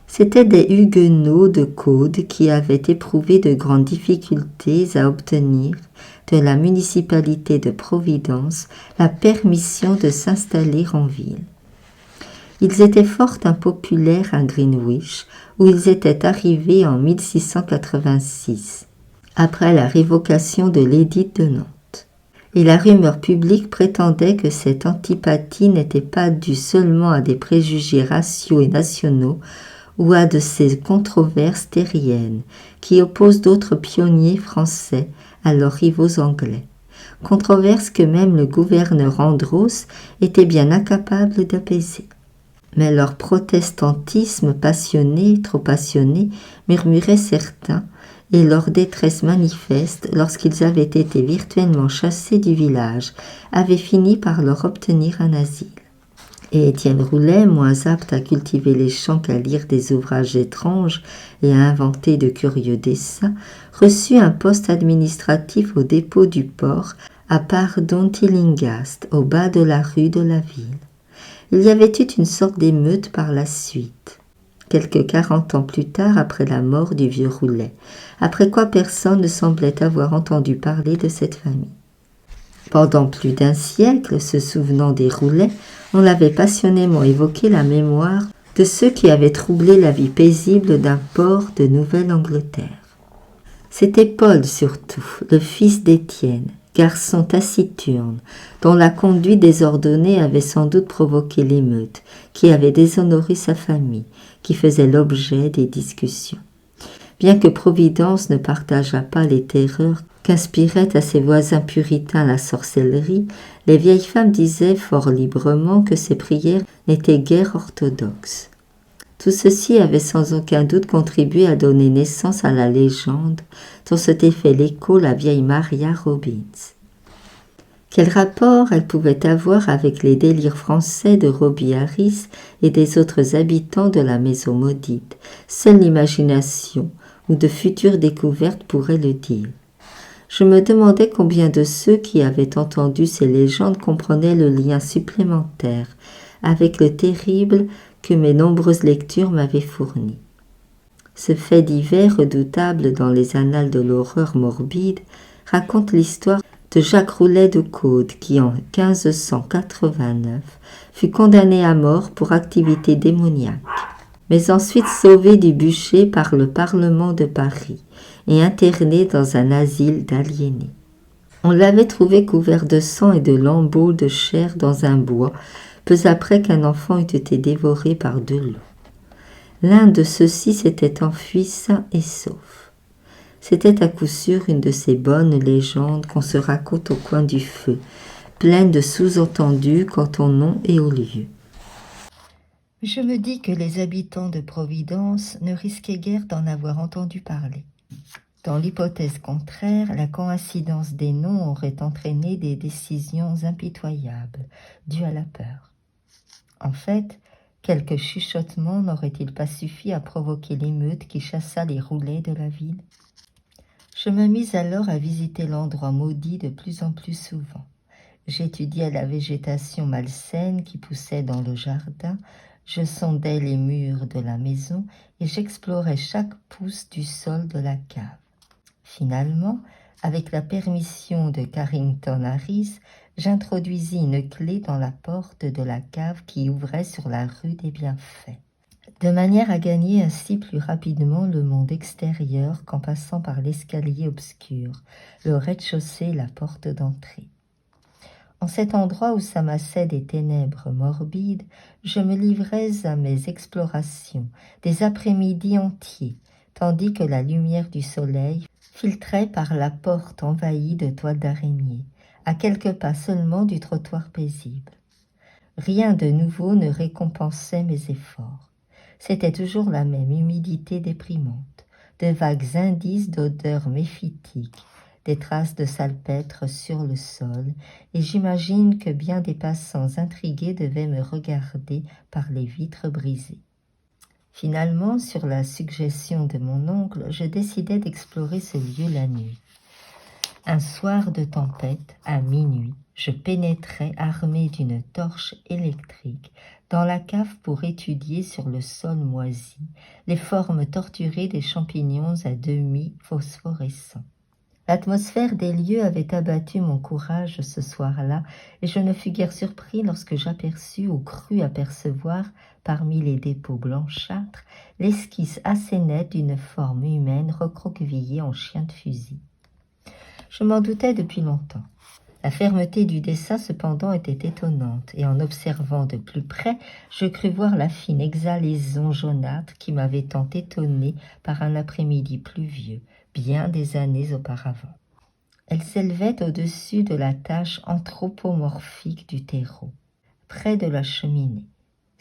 C'étaient des Huguenots de Caude qui avaient éprouvé de grandes difficultés à obtenir de la municipalité de Providence la permission de s'installer en ville. Ils étaient fort impopulaires à Greenwich, où ils étaient arrivés en 1686. Après la révocation de l'édit de Nantes. Et la rumeur publique prétendait que cette antipathie n'était pas due seulement à des préjugés raciaux et nationaux ou à de ces controverses terriennes qui opposent d'autres pionniers français à leurs rivaux anglais. Controverses que même le gouverneur Andros était bien incapable d'apaiser. Mais leur protestantisme passionné, trop passionné, murmuraient certains, et leur détresse manifeste, lorsqu'ils avaient été virtuellement chassés du village, avait fini par leur obtenir un asile. Et Étienne Roulet, moins apte à cultiver les champs qu'à lire des ouvrages étranges et à inventer de curieux dessins, reçut un poste administratif au dépôt du port à Pardon-Tillinghast, au bas de la rue de la ville. Il y avait eu une sorte d'émeute par la suite. Quelque 40 ans plus tard, après la mort du vieux Roulet, après quoi personne ne semblait avoir entendu parler de cette famille. Pendant plus d'un siècle, se souvenant des Roulets, on avait passionnément évoqué la mémoire de ceux qui avaient troublé la vie paisible d'un port de Nouvelle-Angleterre. C'était Paul surtout, le fils d'Étienne, garçon taciturne, dont la conduite désordonnée avait sans doute provoqué l'émeute, qui avait déshonoré sa famille, qui faisait l'objet des discussions. Bien que Providence ne partageât pas les terreurs qu'inspirait à ses voisins puritains la sorcellerie, les vieilles femmes disaient fort librement que ces prières n'étaient guère orthodoxes. Tout ceci avait sans aucun doute contribué à donner naissance à la légende dont s'était fait l'écho la vieille Maria Robbins. Quel rapport elle pouvait avoir avec les délires français de Robbie Harris et des autres habitants de la maison maudite? Seule l'imagination ou de futures découvertes pourraient le dire. Je me demandais combien de ceux qui avaient entendu ces légendes comprenaient le lien supplémentaire avec le terrible que mes nombreuses lectures m'avaient fourni. Ce fait divers redoutable dans les annales de l'horreur morbide raconte l'histoire de Jacques Roulet de Caude qui, en 1589, fut condamné à mort pour activité démoniaque, mais ensuite sauvé du bûcher par le Parlement de Paris et interné dans un asile d'aliénés. On l'avait trouvé couvert de sang et de lambeaux de chair dans un bois, peu après qu'un enfant eût été dévoré par 2 loups. L'un de ceux-ci s'était enfui sain et sauf. C'était à coup sûr une de ces bonnes légendes qu'on se raconte au coin du feu, pleines de sous-entendus quant au nom et au lieu. Je me dis que les habitants de Providence ne risquaient guère d'en avoir entendu parler. Dans l'hypothèse contraire, la coïncidence des noms aurait entraîné des décisions impitoyables, dues à la peur. En fait, quelques chuchotements n'auraient-ils pas suffi à provoquer l'émeute qui chassa les Roulets de la ville? Je me mis alors à visiter l'endroit maudit de plus en plus souvent. J'étudiais la végétation malsaine qui poussait dans le jardin, je sondais les murs de la maison et j'explorais chaque pouce du sol de la cave. Finalement, avec la permission de Carrington Harris, j'introduisis une clé dans la porte de la cave qui ouvrait sur la rue des Bienfaits, de manière à gagner ainsi plus rapidement le monde extérieur qu'en passant par l'escalier obscur, le rez-de-chaussée et la porte d'entrée. En cet endroit où s'amassaient des ténèbres morbides, je me livrais à mes explorations, des après-midi entiers, tandis que la lumière du soleil filtrait par la porte envahie de toiles d'araignée, à quelques pas seulement du trottoir paisible. Rien de nouveau ne récompensait mes efforts. C'était toujours la même humidité déprimante, de vagues indices d'odeurs méphitiques, des traces de salpêtre sur le sol, et j'imagine que bien des passants intrigués devaient me regarder par les vitres brisées. Finalement, sur la suggestion de mon oncle, je décidai d'explorer ce lieu la nuit. Un soir de tempête, à minuit, je pénétrai armé d'une torche électrique dans la cave pour étudier sur le sol moisi les formes torturées des champignons à demi phosphorescents. L'atmosphère des lieux avait abattu mon courage ce soir-là, et je ne fus guère surpris lorsque j'aperçus ou crus apercevoir, parmi les dépôts blanchâtres, l'esquisse assez nette d'une forme humaine recroquevillée en chien de fusil. Je m'en doutais depuis longtemps. La fermeté du dessin cependant était étonnante, et en observant de plus près, je crus voir la fine exhalaison jaunâtre qui m'avait tant étonné par un après-midi pluvieux, bien des années auparavant. Elle s'élevait au-dessus de la tache anthropomorphique du terreau, près de la cheminée.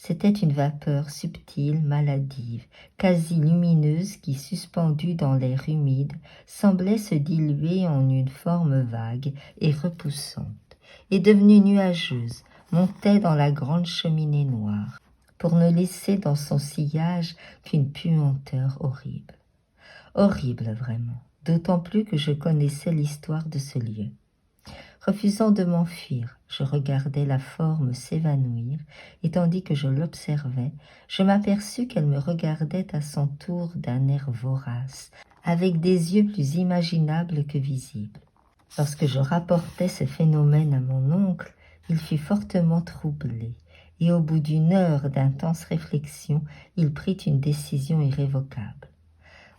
C'était une vapeur subtile, maladive, quasi lumineuse qui, suspendue dans l'air humide, semblait se diluer en une forme vague et repoussante, et devenue nuageuse, montait dans la grande cheminée noire, pour ne laisser dans son sillage qu'une puanteur horrible. Horrible vraiment, d'autant plus que je connaissais l'histoire de ce lieu. Refusant de m'enfuir, je regardais la forme s'évanouir, et tandis que je l'observais, je m'aperçus qu'elle me regardait à son tour d'un air vorace, avec des yeux plus imaginables que visibles. Lorsque je rapportai ce phénomène à mon oncle, il fut fortement troublé, et au bout d'une heure d'intense réflexion, il prit une décision irrévocable.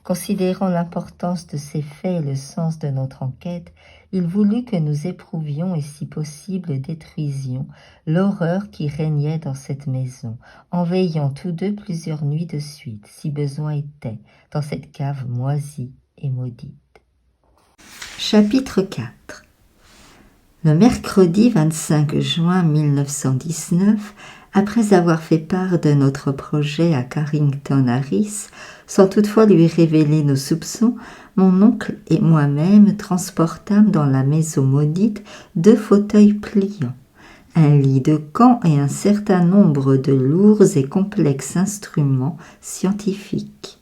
Considérant l'importance de ces faits et le sens de notre enquête, il voulut que nous éprouvions et si possible détruisions l'horreur qui régnait dans cette maison, en veillant tous deux plusieurs nuits de suite, si besoin était, dans cette cave moisie et maudite. Chapitre 4. Le mercredi 25 juin 1919, après avoir fait part de notre projet à Carrington Harris, sans toutefois lui révéler nos soupçons, mon oncle et moi-même transportâmes dans la maison maudite 2 fauteuils pliants, un lit de camp et un certain nombre de lourds et complexes instruments scientifiques.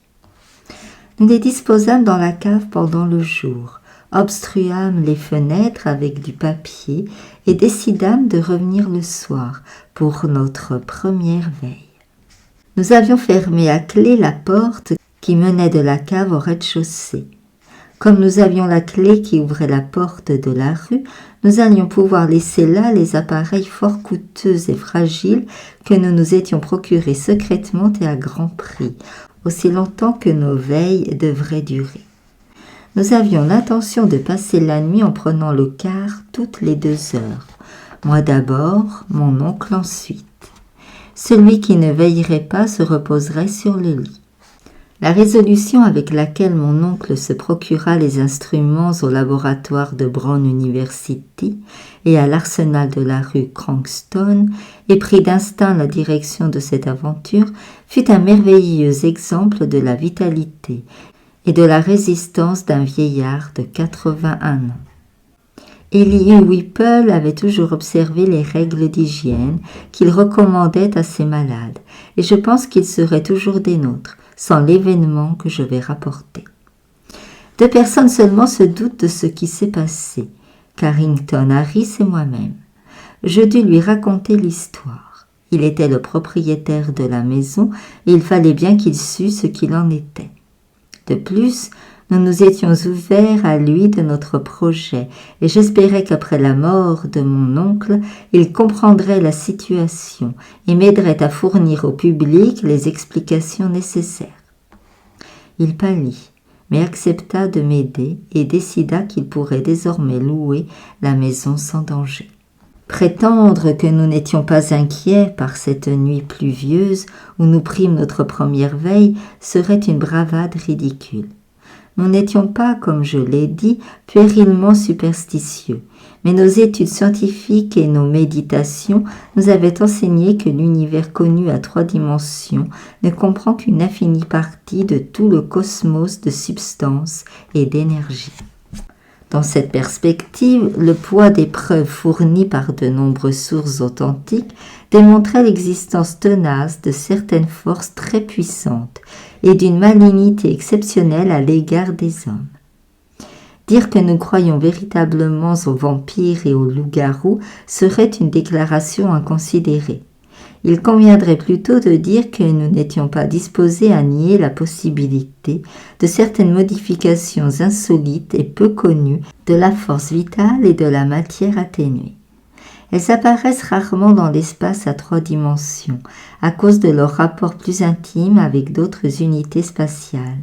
Nous les disposâmes dans la cave pendant le jour, obstruâmes les fenêtres avec du papier et décidâmes de revenir le soir pour notre première veille. Nous avions fermé à clé la porte qui menait de la cave au rez-de-chaussée. Comme nous avions la clé qui ouvrait la porte de la rue, nous allions pouvoir laisser là les appareils fort coûteux et fragiles que nous nous étions procurés secrètement et à grand prix, aussi longtemps que nos veilles devraient durer. Nous avions l'intention de passer la nuit en prenant le quart toutes les 2 heures. Moi d'abord, mon oncle ensuite. Celui qui ne veillerait pas se reposerait sur le lit. La résolution avec laquelle mon oncle se procura les instruments au laboratoire de Brown University et à l'arsenal de la rue Cranston et prit d'instinct la direction de cette aventure fut un merveilleux exemple de la vitalité et de la résistance d'un vieillard de 81 ans. Élie Whipple avait toujours observé les règles d'hygiène qu'il recommandait à ses malades, et je pense qu'il serait toujours des nôtres, sans l'événement que je vais rapporter. 2 personnes seulement se doutent de ce qui s'est passé, Carrington Harris et moi-même. Je dus lui raconter l'histoire. Il était le propriétaire de la maison, et il fallait bien qu'il sût ce qu'il en était. De plus, nous nous étions ouverts à lui de notre projet, et j'espérais qu'après la mort de mon oncle, il comprendrait la situation et m'aiderait à fournir au public les explications nécessaires. Il pâlit, mais accepta de m'aider et décida qu'il pourrait désormais louer la maison sans danger. Prétendre que nous n'étions pas inquiets par cette nuit pluvieuse où nous prîmes notre première veille serait une bravade ridicule. Nous n'étions pas, comme je l'ai dit, puérilement superstitieux, Mais nos études scientifiques et nos méditations nous avaient enseigné que l'univers connu à 3 dimensions ne comprend qu'une infinie partie de tout le cosmos de substance et d'énergie. Dans cette perspective, le poids des preuves fournies par de nombreuses sources authentiques démontrait l'existence tenace de certaines forces très puissantes et d'une malignité exceptionnelle à l'égard des hommes. Dire que nous croyons véritablement aux vampires et aux loups-garous serait une déclaration inconsidérée. Il conviendrait plutôt de dire que nous n'étions pas disposés à nier la possibilité de certaines modifications insolites et peu connues de la force vitale et de la matière atténuée. Elles apparaissent rarement dans l'espace à 3 dimensions, à cause de leur rapport plus intime avec d'autres unités spatiales.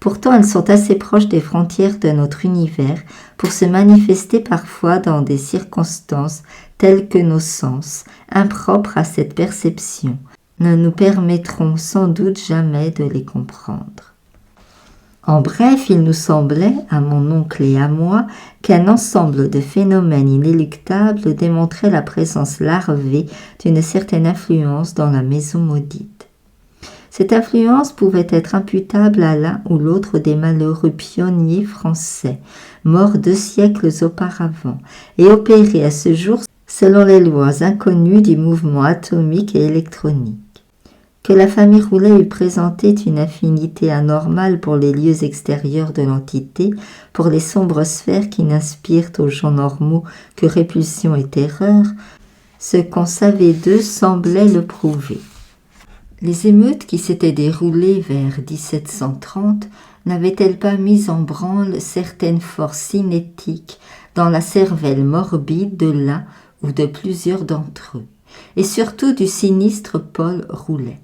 Pourtant, elles sont assez proches des frontières de notre univers pour se manifester parfois dans des circonstances telles que nos sens, impropres à cette perception, ne nous permettront sans doute jamais de les comprendre. En bref, il nous semblait, à mon oncle et à moi, qu'un ensemble de phénomènes inéluctables démontrait la présence larvée d'une certaine influence dans la maison maudite. Cette influence pouvait être imputable à l'un ou l'autre des malheureux pionniers français, morts 2 siècles auparavant, et opérés à ce jour selon les lois inconnues du mouvement atomique et électronique. Que la famille Roulet eût présenté une affinité anormale pour les lieux extérieurs de l'entité, pour les sombres sphères qui n'inspirent aux gens normaux que répulsion et terreur, ce qu'on savait d'eux semblait le prouver. Les émeutes qui s'étaient déroulées vers 1730 n'avaient-elles pas mis en branle certaines forces cinétiques dans la cervelle morbide de l'un ou de plusieurs d'entre eux, et surtout du sinistre Paul Roulet?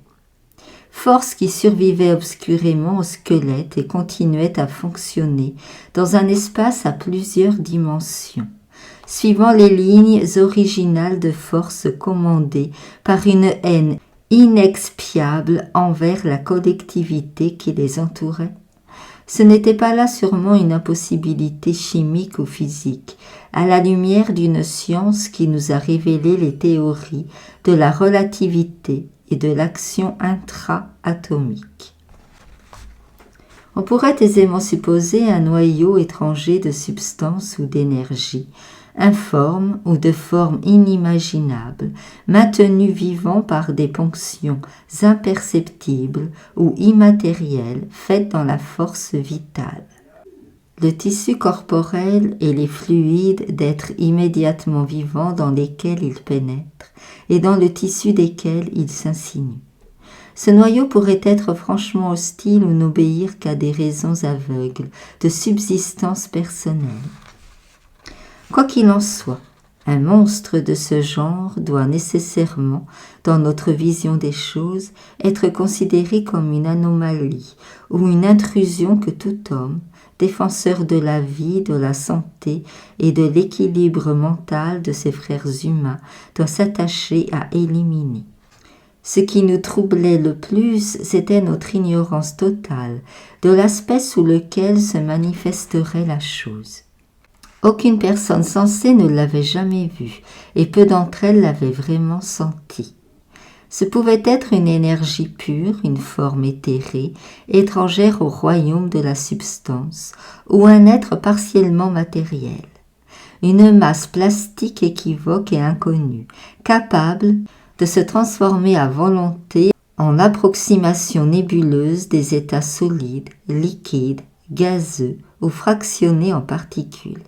Force qui survivait obscurément au squelette et continuait à fonctionner dans un espace à plusieurs dimensions, suivant les lignes originales de force commandées par une haine inexpiable envers la collectivité qui les entourait. Ce n'était pas là sûrement une impossibilité chimique ou physique, à la lumière d'une science qui nous a révélé les théories de la relativité et de l'action intra-atomique. On pourrait aisément supposer un noyau étranger de substance ou d'énergie, informe ou de forme inimaginable, maintenu vivant par des ponctions imperceptibles ou immatérielles faites dans la force vitale. Le tissu corporel et les fluides d'êtres immédiatement vivants dans lesquels il pénètre et dans le tissu desquels il s'insinue. Ce noyau pourrait être franchement hostile ou n'obéir qu'à des raisons aveugles de subsistance personnelle. Quoi qu'il en soit, un monstre de ce genre doit nécessairement, dans notre vision des choses, être considéré comme une anomalie ou une intrusion que tout homme, défenseur de la vie, de la santé et de l'équilibre mental de ses frères humains, doit s'attacher à éliminer. Ce qui nous troublait le plus, c'était notre ignorance totale de l'aspect sous lequel se manifesterait la chose. Aucune personne sensée ne l'avait jamais vu, et peu d'entre elles l'avaient vraiment senti. Ce pouvait être une énergie pure, une forme éthérée, étrangère au royaume de la substance, ou un être partiellement matériel. Une masse plastique équivoque et inconnue, capable de se transformer à volonté en approximation nébuleuse des états solides, liquides, gazeux ou fractionnés en particules.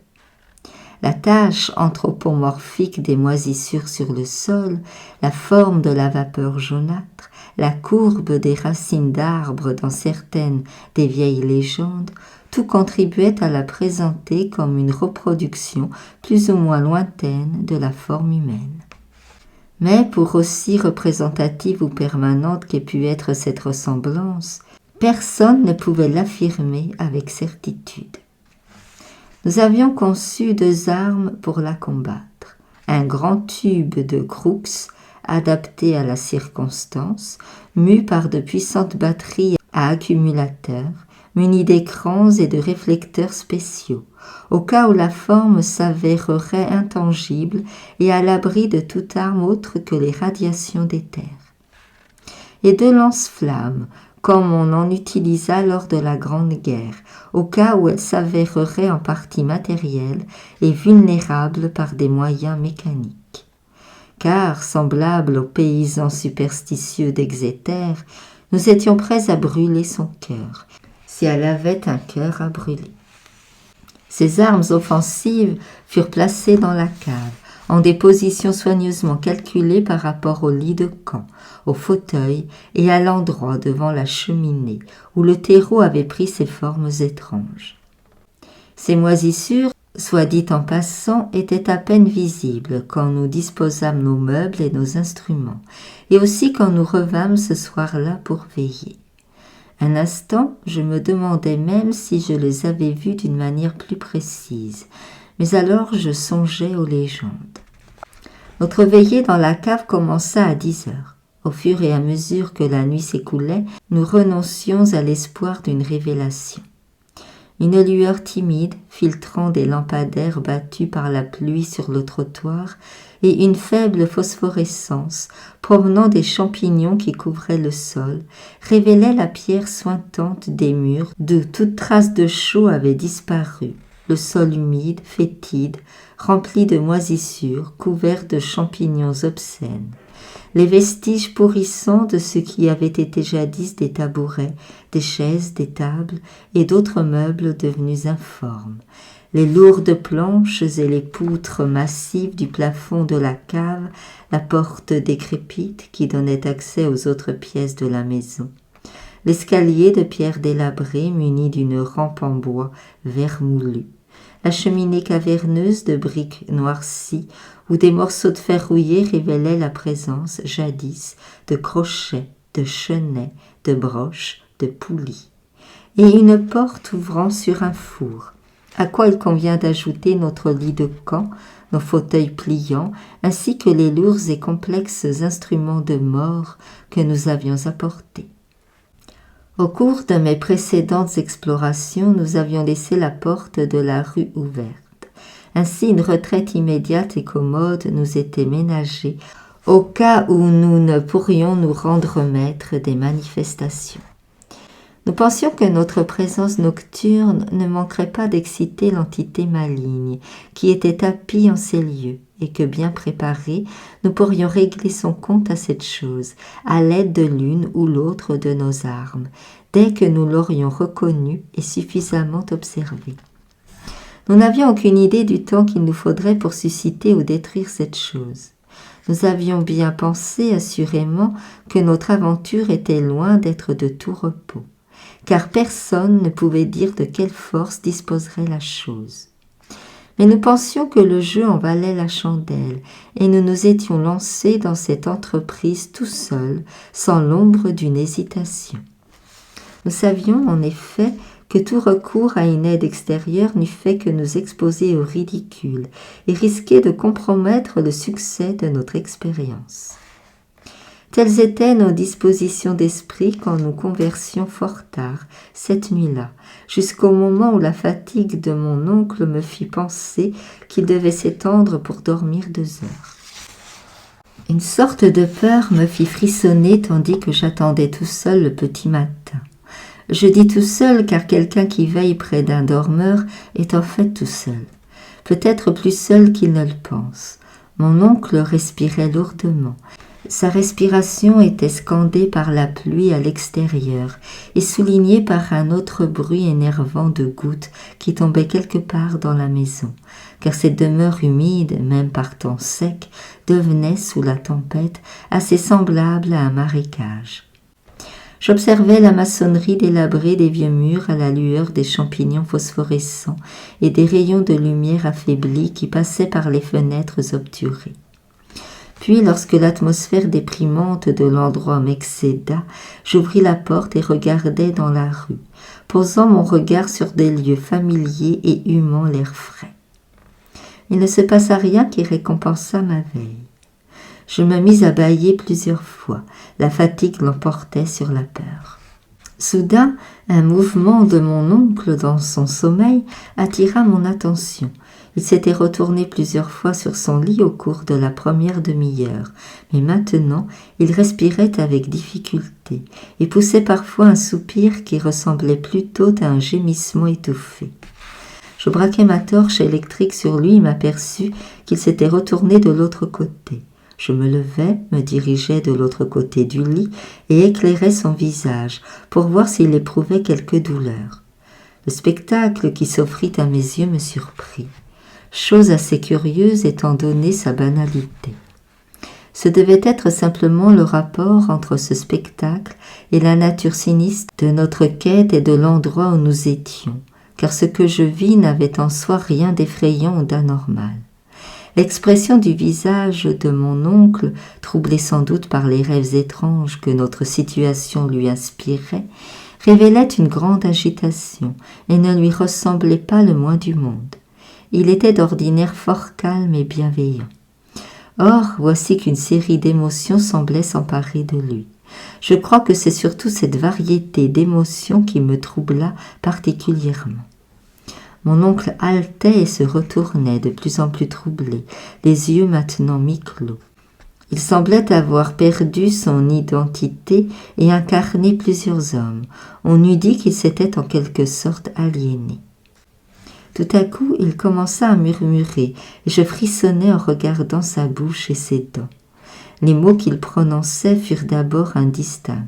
La tache anthropomorphique des moisissures sur le sol, la forme de la vapeur jaunâtre, la courbe des racines d'arbres dans certaines des vieilles légendes, tout contribuait à la présenter comme une reproduction plus ou moins lointaine de la forme humaine. Mais pour aussi représentative ou permanente qu'ait pu être cette ressemblance, personne ne pouvait l'affirmer avec certitude. Nous avions conçu 2 armes pour la combattre, un grand tube de Crookes adapté à la circonstance, mu par de puissantes batteries à accumulateurs, munis d'écrans et de réflecteurs spéciaux, au cas où la forme s'avérerait intangible et à l'abri de toute arme autre que les radiations d'éther. Et de lance-flammes, comme on en utilisa lors de la Grande Guerre, au cas où elle s'avérerait en partie matérielle et vulnérable par des moyens mécaniques. Car, semblables aux paysans superstitieux d'Exeter, nous étions prêts à brûler son cœur, si elle avait un cœur à brûler. Ces armes offensives furent placées dans la cave, en des positions soigneusement calculées par rapport au lit de camp, au fauteuil et à l'endroit devant la cheminée, où le terreau avait pris ses formes étranges. Ces moisissures, soit dit en passant, étaient à peine visibles quand nous disposâmes nos meubles et nos instruments, et aussi quand nous revînmes ce soir-là pour veiller. Un instant, je me demandais même si je les avais vus d'une manière plus précise, mais alors je songeais aux légendes. Notre veillée dans la cave commença à 10 heures. Au fur et à mesure que la nuit s'écoulait, nous renoncions à l'espoir d'une révélation. Une lueur timide, filtrant des lampadaires battus par la pluie sur le trottoir, et une faible phosphorescence, provenant des champignons qui couvraient le sol, révélaient la pierre suintante des murs, d'où toute trace de chaux avait disparu, le sol humide, fétide, rempli de moisissures, couvert de champignons obscènes. Les vestiges pourrissants de ce qui avait été jadis des tabourets, des chaises, des tables et d'autres meubles devenus informes. Les lourdes planches et les poutres massives du plafond de la cave, la porte décrépite qui donnait accès aux autres pièces de la maison. L'escalier de pierre délabrée muni d'une rampe en bois vermoulu. La cheminée caverneuse de briques noircies où des morceaux de fer rouillé révélaient la présence, jadis, de crochets, de chenets, de broches, de poulies. Et une porte ouvrant sur un four, à quoi il convient d'ajouter notre lit de camp, nos fauteuils pliants, ainsi que les lourds et complexes instruments de mort que nous avions apportés. Au cours de mes précédentes explorations, nous avions laissé la porte de la rue ouverte. Ainsi, une retraite immédiate et commode nous était ménagée au cas où nous ne pourrions nous rendre maîtres des manifestations. Nous pensions que notre présence nocturne ne manquerait pas d'exciter l'entité maligne qui était tapie en ces lieux et que, bien préparés, nous pourrions régler son compte à cette chose, à l'aide de l'une ou l'autre de nos armes, dès que nous l'aurions reconnue et suffisamment observée. Nous n'avions aucune idée du temps qu'il nous faudrait pour susciter ou détruire cette chose. Nous avions bien pensé, assurément, que notre aventure était loin d'être de tout repos, car personne ne pouvait dire de quelle force disposerait la chose. Mais nous pensions que le jeu en valait la chandelle, et nous nous étions lancés dans cette entreprise tout seuls, sans l'ombre d'une hésitation. Nous savions, en effet, que tout recours à une aide extérieure n'eût fait que nous exposer au ridicule et risquer de compromettre le succès de notre expérience. Telles étaient nos dispositions d'esprit quand nous conversions fort tard, cette nuit-là, jusqu'au moment où la fatigue de mon oncle me fit penser qu'il devait s'étendre pour dormir 2 heures. Une sorte de peur me fit frissonner tandis que j'attendais tout seul le petit matin. Je dis tout seul car quelqu'un qui veille près d'un dormeur est en fait tout seul, peut-être plus seul qu'il ne le pense. Mon oncle respirait lourdement. Sa respiration était scandée par la pluie à l'extérieur et soulignée par un autre bruit énervant de gouttes qui tombaient quelque part dans la maison, car cette demeure humide, même par temps sec, devenait, sous la tempête, assez semblable à un marécage. J'observais la maçonnerie délabrée des vieux murs à la lueur des champignons phosphorescents et des rayons de lumière affaiblis qui passaient par les fenêtres obturées. Puis, lorsque l'atmosphère déprimante de l'endroit m'excéda, j'ouvris la porte et regardai dans la rue, posant mon regard sur des lieux familiers et humant l'air frais. Il ne se passa rien qui récompensât ma veille. Je me mis à bâiller plusieurs fois. La fatigue l'emportait sur la peur. Soudain, un mouvement de mon oncle dans son sommeil attira mon attention. Il s'était retourné plusieurs fois sur son lit au cours de la première demi-heure, mais maintenant il respirait avec difficulté et poussait parfois un soupir qui ressemblait plutôt à un gémissement étouffé. Je braquai ma torche électrique sur lui et m'aperçus qu'il s'était retourné de l'autre côté. Je me levai, me dirigeai de l'autre côté du lit et éclairai son visage pour voir s'il éprouvait quelque douleur. Le spectacle qui s'offrit à mes yeux me surprit, chose assez curieuse étant donné sa banalité. Ce devait être simplement le rapport entre ce spectacle et la nature sinistre de notre quête et de l'endroit où nous étions, car ce que je vis n'avait en soi rien d'effrayant ou d'anormal. L'expression du visage de mon oncle, troublé sans doute par les rêves étranges que notre situation lui inspirait, révélait une grande agitation et ne lui ressemblait pas le moins du monde. Il était d'ordinaire fort calme et bienveillant. Or, voici qu'une série d'émotions semblait s'emparer de lui. Je crois que c'est surtout cette variété d'émotions qui me troubla particulièrement. Mon oncle haletait et se retournait de plus en plus troublé, les yeux maintenant mi-clos. Il semblait avoir perdu son identité et incarné plusieurs hommes. On eût dit qu'il s'était en quelque sorte aliéné. Tout à coup, il commença à murmurer, et je frissonnai en regardant sa bouche et ses dents. Les mots qu'il prononçait furent d'abord indistincts.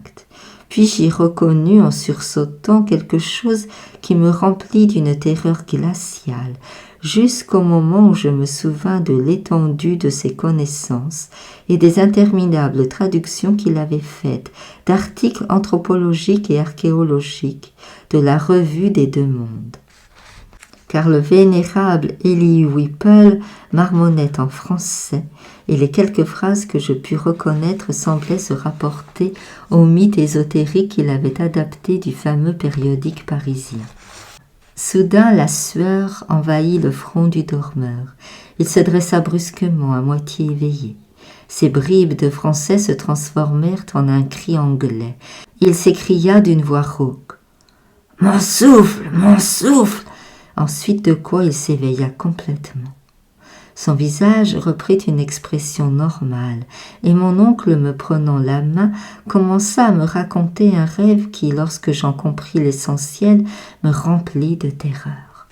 Puis j'y reconnus en sursautant quelque chose qui me remplit d'une terreur glaciale, jusqu'au moment où je me souvins de l'étendue de ses connaissances et des interminables traductions qu'il avait faites d'articles anthropologiques et archéologiques de la Revue des Deux Mondes. Car le vénérable Élie Whipple marmonnait en français, et les quelques phrases que je pus reconnaître semblaient se rapporter au mythe ésotérique qu'il avait adapté du fameux périodique parisien. Soudain, la sueur envahit le front du dormeur. Il se dressa brusquement, à moitié éveillé. Ses bribes de français se transformèrent en un cri anglais. Il s'écria d'une voix rauque. « Mon souffle, mon souffle !» Ensuite de quoi il s'éveilla complètement. Son visage reprit une expression normale, et mon oncle, me prenant la main, commença à me raconter un rêve qui, lorsque j'en compris l'essentiel, me remplit de terreur.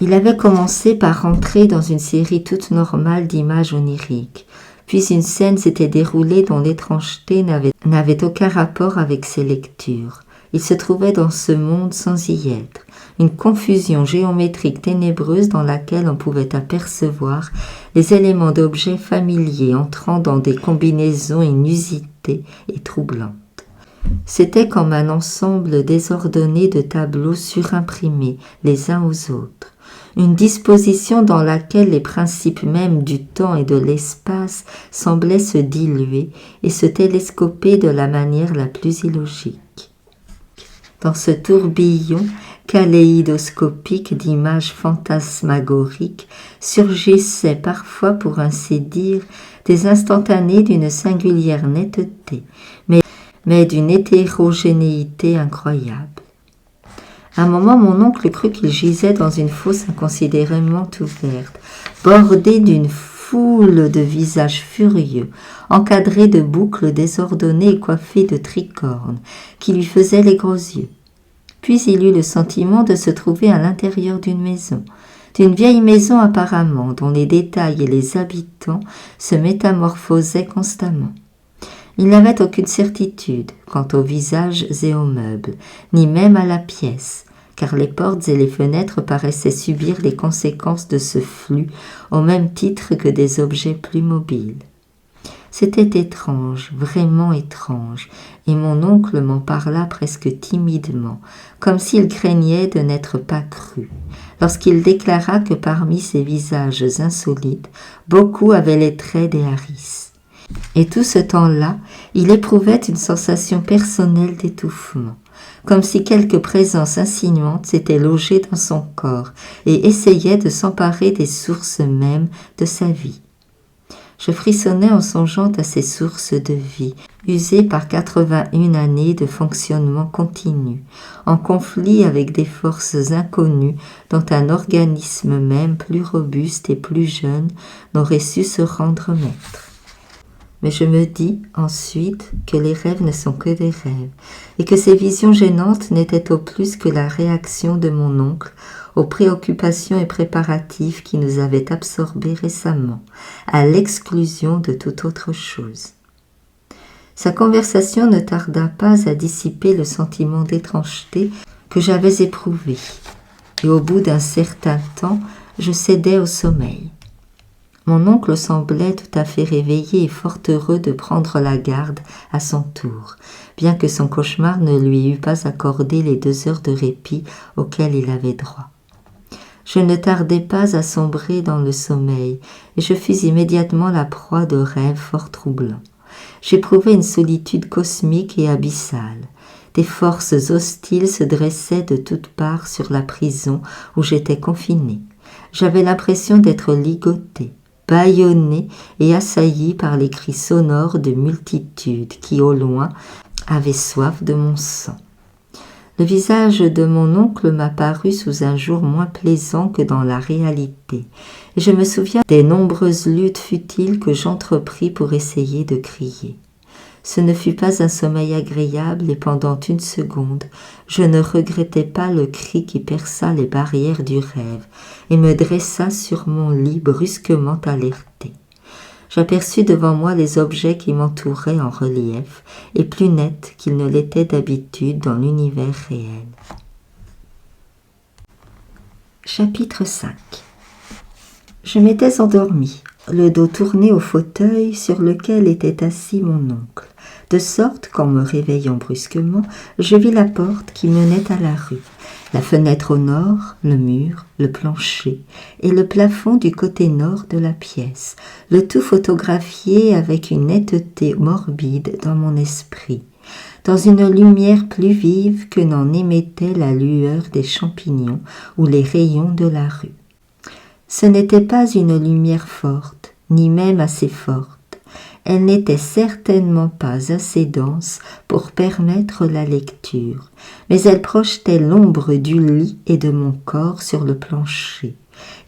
Il avait commencé par entrer dans une série toute normale d'images oniriques, puis une scène s'était déroulée dont l'étrangeté n'avait aucun rapport avec ses lectures. Il se trouvait dans ce monde sans y être, une confusion géométrique ténébreuse dans laquelle on pouvait apercevoir les éléments d'objets familiers entrant dans des combinaisons inusitées et troublantes. C'était comme un ensemble désordonné de tableaux surimprimés les uns aux autres, une disposition dans laquelle les principes mêmes du temps et de l'espace semblaient se diluer et se télescoper de la manière la plus illogique. Dans ce tourbillon kaléidoscopique d'images fantasmagoriques surgissaient parfois, pour ainsi dire, des instantanés d'une singulière netteté, mais d'une hétérogénéité incroyable. À un moment, mon oncle crut qu'il gisait dans une fosse inconsidérément ouverte, bordée d'une foule de visages furieux, encadrés de boucles désordonnées et coiffés de tricornes, qui lui faisaient les gros yeux. Puis il eut le sentiment de se trouver à l'intérieur d'une vieille maison apparemment, dont les détails et les habitants se métamorphosaient constamment. Il n'avait aucune certitude quant aux visages et aux meubles, ni même à la pièce, car les portes et les fenêtres paraissaient subir les conséquences de ce flux au même titre que des objets plus mobiles. C'était étrange, vraiment étrange, et mon oncle m'en parla presque timidement, comme s'il craignait de n'être pas cru, lorsqu'il déclara que parmi ces visages insolites, beaucoup avaient les traits des Harris. Et tout ce temps-là, il éprouvait une sensation personnelle d'étouffement, comme si quelque présence insinuante s'était logée dans son corps et essayait de s'emparer des sources mêmes de sa vie. Je frissonnais en songeant à ces sources de vie, usées par 81 années de fonctionnement continu, en conflit avec des forces inconnues dont un organisme même plus robuste et plus jeune n'aurait su se rendre maître. Mais je me dis ensuite que les rêves ne sont que des rêves, et que ces visions gênantes n'étaient au plus que la réaction de mon oncle aux préoccupations et préparatifs qui nous avaient absorbés récemment, à l'exclusion de toute autre chose. Sa conversation ne tarda pas à dissiper le sentiment d'étrangeté que j'avais éprouvé, et au bout d'un certain temps, je cédais au sommeil. Mon oncle semblait tout à fait réveillé et fort heureux de prendre la garde à son tour, bien que son cauchemar ne lui eût pas accordé les 2 heures de répit auxquelles il avait droit. Je ne tardai pas à sombrer dans le sommeil, et je fus immédiatement la proie de rêves fort troublants. J'éprouvais une solitude cosmique et abyssale. Des forces hostiles se dressaient de toutes parts sur la prison où j'étais confiné. J'avais l'impression d'être ligoté, bâillonné et assailli par les cris sonores de multitudes qui, au loin, avaient soif de mon sang. Le visage de mon oncle m'apparut sous un jour moins plaisant que dans la réalité, et je me souviens des nombreuses luttes futiles que j'entrepris pour essayer de crier. Ce ne fut pas un sommeil agréable, et pendant une seconde, je ne regrettais pas le cri qui perça les barrières du rêve et me dressa sur mon lit brusquement alerté. J'aperçus devant moi les objets qui m'entouraient en relief, et plus nets qu'ils ne l'étaient d'habitude dans l'univers réel. Chapitre 5. Je m'étais endormi, le dos tourné au fauteuil sur lequel était assis mon oncle, de sorte qu'en me réveillant brusquement, je vis la porte qui menait à la rue, la fenêtre au nord, le mur, le plancher et le plafond du côté nord de la pièce, le tout photographié avec une netteté morbide dans mon esprit, dans une lumière plus vive que n'en émettait la lueur des champignons ou les rayons de la rue. Ce n'était pas une lumière forte, ni même assez forte. Elle n'était certainement pas assez dense pour permettre la lecture, mais elle projetait l'ombre du lit et de mon corps sur le plancher,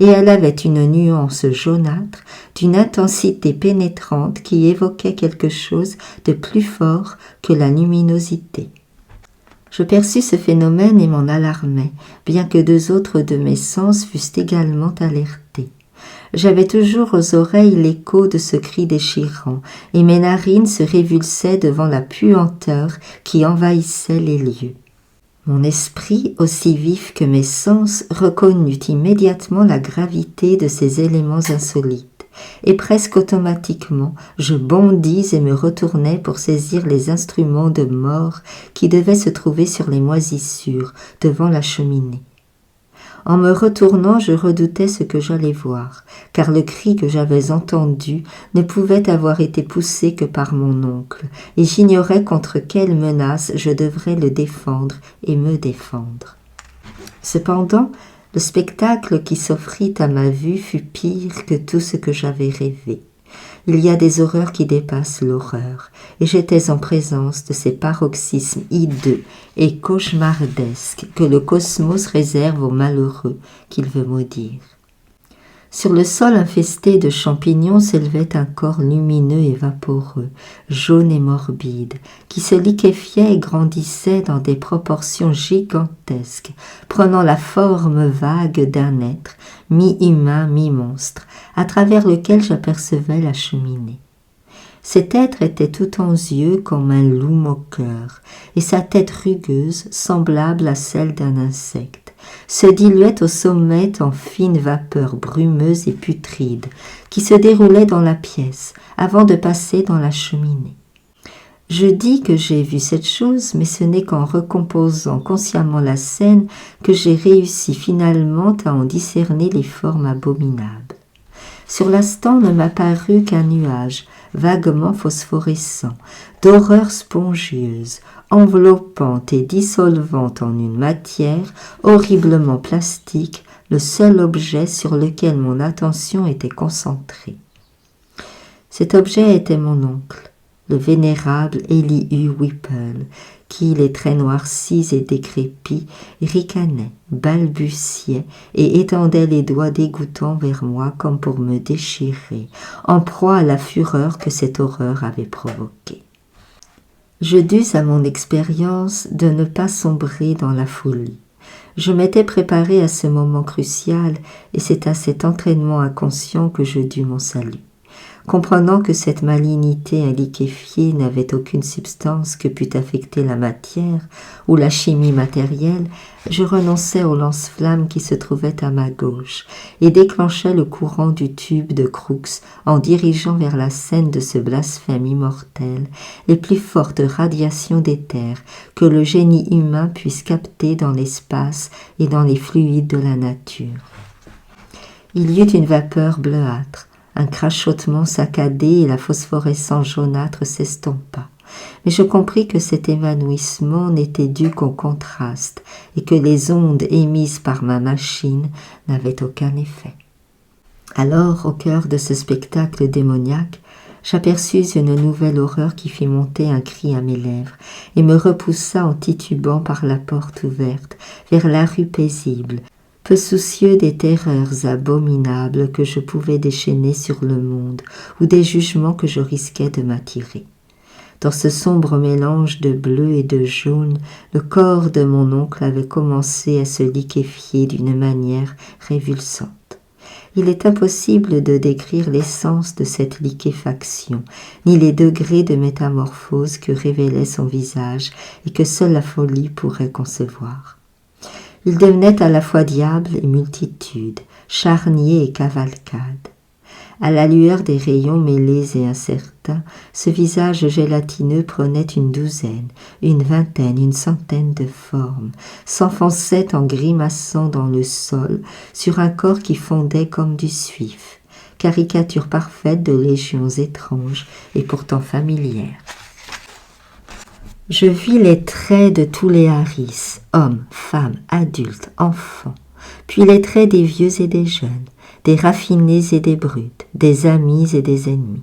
et elle avait une nuance jaunâtre d'une intensité pénétrante qui évoquait quelque chose de plus fort que la luminosité. Je perçus ce phénomène et m'en alarmai, bien que 2 autres de mes sens fussent également alertés. J'avais toujours aux oreilles l'écho de ce cri déchirant, et mes narines se révulsaient devant la puanteur qui envahissait les lieux. Mon esprit, aussi vif que mes sens, reconnut immédiatement la gravité de ces éléments insolites, et presque automatiquement, je bondis et me retournai pour saisir les instruments de mort qui devaient se trouver sur les moisissures devant la cheminée. En me retournant, je redoutais ce que j'allais voir, car le cri que j'avais entendu ne pouvait avoir été poussé que par mon oncle, et j'ignorais contre quelle menace je devrais le défendre et me défendre. Cependant, le spectacle qui s'offrit à ma vue fut pire que tout ce que j'avais rêvé. Il y a des horreurs qui dépassent l'horreur, et j'étais en présence de ces paroxysmes hideux et cauchemardesques que le cosmos réserve aux malheureux qu'il veut maudire. Sur le sol infesté de champignons s'élevait un corps lumineux et vaporeux, jaune et morbide, qui se liquéfiait et grandissait dans des proportions gigantesques, prenant la forme vague d'un être, mi-humain, mi-monstre, à travers lequel j'apercevais la cheminée. Cet être était tout en yeux comme un loup moqueur, et sa tête rugueuse, semblable à celle d'un insecte, se diluait au sommet en fine vapeur brumeuse et putride, qui se déroulait dans la pièce, avant de passer dans la cheminée. Je dis que j'ai vu cette chose, mais ce n'est qu'en recomposant consciemment la scène que j'ai réussi finalement à en discerner les formes abominables. Sur l'instant ne m'apparut qu'un nuage, vaguement phosphorescent, d'horreur spongieuse, enveloppant et dissolvant en une matière horriblement plastique le seul objet sur lequel mon attention était concentrée. Cet objet était mon oncle, le vénérable Elihu Whipple, qui, les traits noircis et décrépits, ricanait, balbutiait et étendait les doigts dégoûtants vers moi comme pour me déchirer, en proie à la fureur que cette horreur avait provoquée. Je dus à mon expérience de ne pas sombrer dans la folie. Je m'étais préparé à ce moment crucial et c'est à cet entraînement inconscient que je dus mon salut. Comprenant que cette malignité liquéfiée n'avait aucune substance que pût affecter la matière ou la chimie matérielle, je renonçai au lance-flamme qui se trouvait à ma gauche et déclenchai le courant du tube de Crookes en dirigeant vers la scène de ce blasphème immortel les plus fortes radiations d'éther que le génie humain puisse capter dans l'espace et dans les fluides de la nature. Il y eut une vapeur bleuâtre, un crachotement saccadé et la phosphorescence jaunâtre s'estompa. Mais je compris que cet évanouissement n'était dû qu'au contraste et que les ondes émises par ma machine n'avaient aucun effet. Alors, au cœur de ce spectacle démoniaque, j'aperçus une nouvelle horreur qui fit monter un cri à mes lèvres et me repoussa en titubant par la porte ouverte vers la rue paisible, peu soucieux des terreurs abominables que je pouvais déchaîner sur le monde ou des jugements que je risquais de m'attirer. Dans ce sombre mélange de bleu et de jaune, le corps de mon oncle avait commencé à se liquéfier d'une manière révulsante. Il est impossible de décrire l'essence de cette liquéfaction, ni les degrés de métamorphose que révélait son visage et que seule la folie pourrait concevoir. Il devenait à la fois diable et multitude, charnier et cavalcade. À la lueur des rayons mêlés et incertains, ce visage gélatineux prenait une douzaine, une vingtaine, une centaine de formes, s'enfonçait en grimaçant dans le sol sur un corps qui fondait comme du suif, caricature parfaite de légions étranges et pourtant familières. Je vis les traits de tous les Harris, hommes, femmes, adultes, enfants, puis les traits des vieux et des jeunes, des raffinés et des brutes, des amis et des ennemis.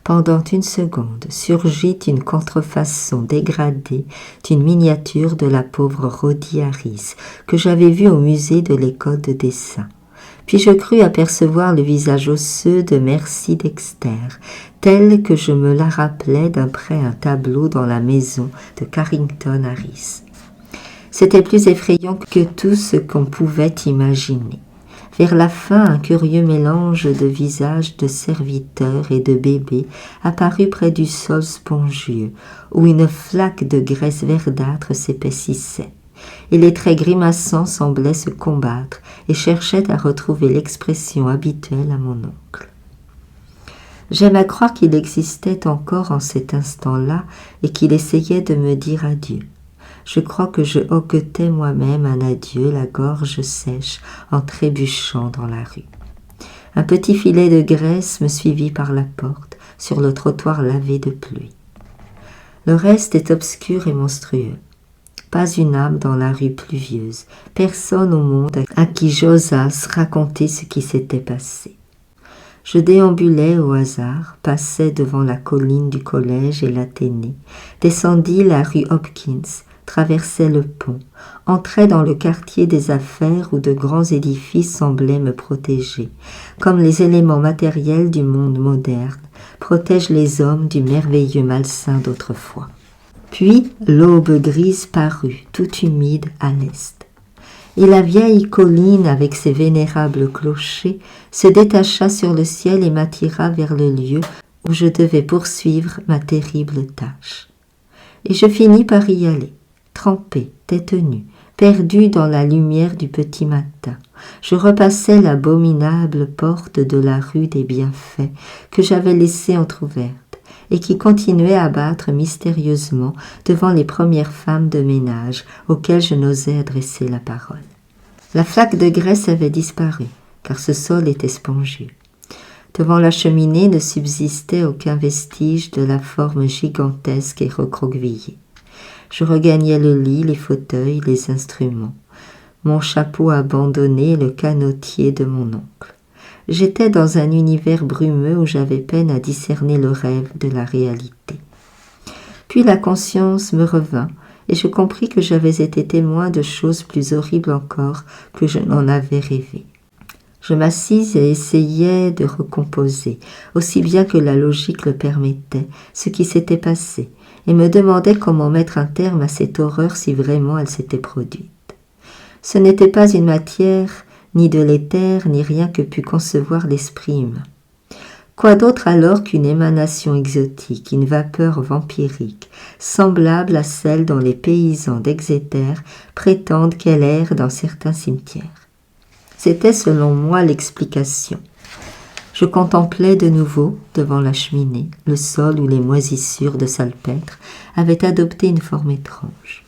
Pendant une seconde surgit une contrefaçon dégradée d'une miniature de la pauvre Rhodie Harris que j'avais vue au musée de l'école de dessin. Puis je crus apercevoir le visage osseux de Mercy Dexter, tel que je me la rappelais d'un près un tableau dans la maison de Carrington Harris. C'était plus effrayant que tout ce qu'on pouvait imaginer. Vers la fin, un curieux mélange de visages de serviteurs et de bébés apparut près du sol spongieux, où une flaque de graisse verdâtre s'épaississait. Et les traits grimaçants semblaient se combattre et cherchaient à retrouver l'expression habituelle à mon oncle. J'aime à croire qu'il existait encore en cet instant-là et qu'il essayait de me dire adieu. Je crois que je hoquetais moi-même un adieu, la gorge sèche, en trébuchant dans la rue. Un petit filet de graisse me suivit par la porte, sur le trottoir lavé de pluie. Le reste est obscur et monstrueux. Pas une âme dans la rue pluvieuse, personne au monde à qui j'osasse raconter ce qui s'était passé. Je déambulais au hasard, passais devant la colline du collège et l'Athénée, descendis la rue Hopkins, traversais le pont, entrais dans le quartier des affaires où de grands édifices semblaient me protéger, comme les éléments matériels du monde moderne protègent les hommes du merveilleux malsain d'autrefois. Puis l'aube grise parut, toute humide à l'est. Et la vieille colline avec ses vénérables clochers se détacha sur le ciel et m'attira vers le lieu où je devais poursuivre ma terrible tâche. Et je finis par y aller, trempé, tête nue, perdu dans la lumière du petit matin. Je repassai l'abominable porte de la rue des Bienfaits que j'avais laissée entr'ouverte et qui continuait à battre mystérieusement devant les premières femmes de ménage auxquelles je n'osais adresser la parole. La flaque de graisse avait disparu, car ce sol était spongieux. Devant la cheminée ne subsistait aucun vestige de la forme gigantesque et recroquevillée. Je regagnais le lit, les fauteuils, les instruments, mon chapeau abandonné et le canotier de mon oncle. J'étais dans un univers brumeux où j'avais peine à discerner le rêve de la réalité. Puis la conscience me revint et je compris que j'avais été témoin de choses plus horribles encore que je n'en avais rêvé. Je m'assis et essayai de recomposer, aussi bien que la logique le permettait, ce qui s'était passé, et me demandais comment mettre un terme à cette horreur si vraiment elle s'était produite. Ce n'était pas une matière, ni de l'éther, ni rien que pût concevoir l'esprit humain. Quoi d'autre alors qu'une émanation exotique, une vapeur vampirique, semblable à celle dont les paysans d'Exeter prétendent qu'elle erre dans certains cimetières. C'était selon moi l'explication. Je contemplais de nouveau, devant la cheminée, le sol où les moisissures de salpêtre avaient adopté une forme étrange.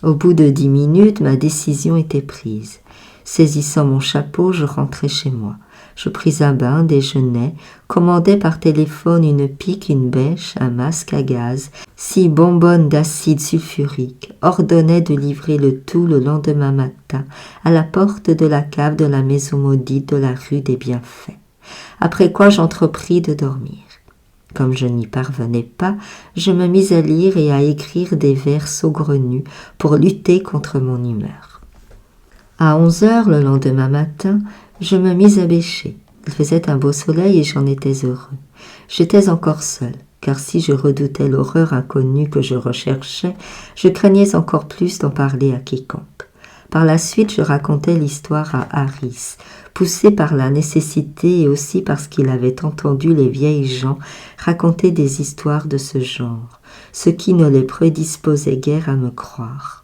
Au bout de 10 minutes, ma décision était prise. Saisissant mon chapeau, je rentrai chez moi. Je pris un bain, déjeunai, commandai par téléphone une pique, une bêche, un masque à gaz, 6 bonbonnes d'acide sulfurique, ordonnai de livrer le tout le lendemain matin à la porte de la cave de la maison maudite de la rue des Bienfaits. Après quoi j'entrepris de dormir. Comme je n'y parvenais pas, je me mis à lire et à écrire des vers saugrenus pour lutter contre mon humeur. À 11 heures le lendemain matin, je me mis à bêcher. Il faisait un beau soleil et j'en étais heureux. J'étais encore seul, car si je redoutais l'horreur inconnue que je recherchais, je craignais encore plus d'en parler à quiconque. Par la suite, je racontais l'histoire à Harris, poussé par la nécessité et aussi parce qu'il avait entendu les vieilles gens raconter des histoires de ce genre, ce qui ne les prédisposait guère à me croire.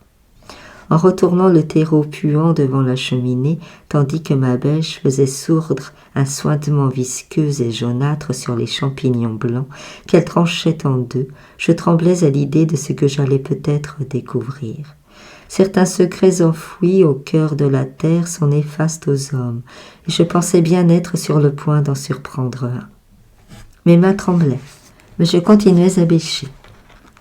En retournant le terreau puant devant la cheminée, tandis que ma bêche faisait sourdre un suintement visqueux et jaunâtre sur les champignons blancs qu'elle tranchait en deux, je tremblais à l'idée de ce que j'allais peut-être découvrir. Certains secrets enfouis au cœur de la terre sont néfastes aux hommes, et je pensais bien être sur le point d'en surprendre un. Mes mains tremblaient, mais je continuais à bêcher.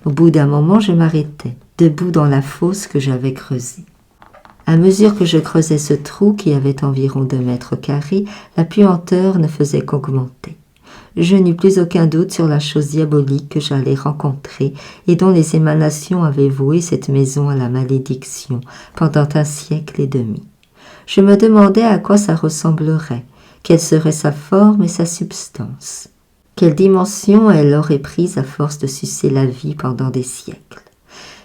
Au bout d'un moment, je m'arrêtai, debout dans la fosse que j'avais creusée. À mesure que je creusais ce trou, qui avait environ 2 mètres carrés, la puanteur ne faisait qu'augmenter. Je n'eus plus aucun doute sur la chose diabolique que j'allais rencontrer et dont les émanations avaient voué cette maison à la malédiction pendant 1 siècle et demi. Je me demandais à quoi ça ressemblerait, quelle serait sa forme et sa substance. Quelle dimension elle aurait prise à force de sucer la vie pendant des siècles.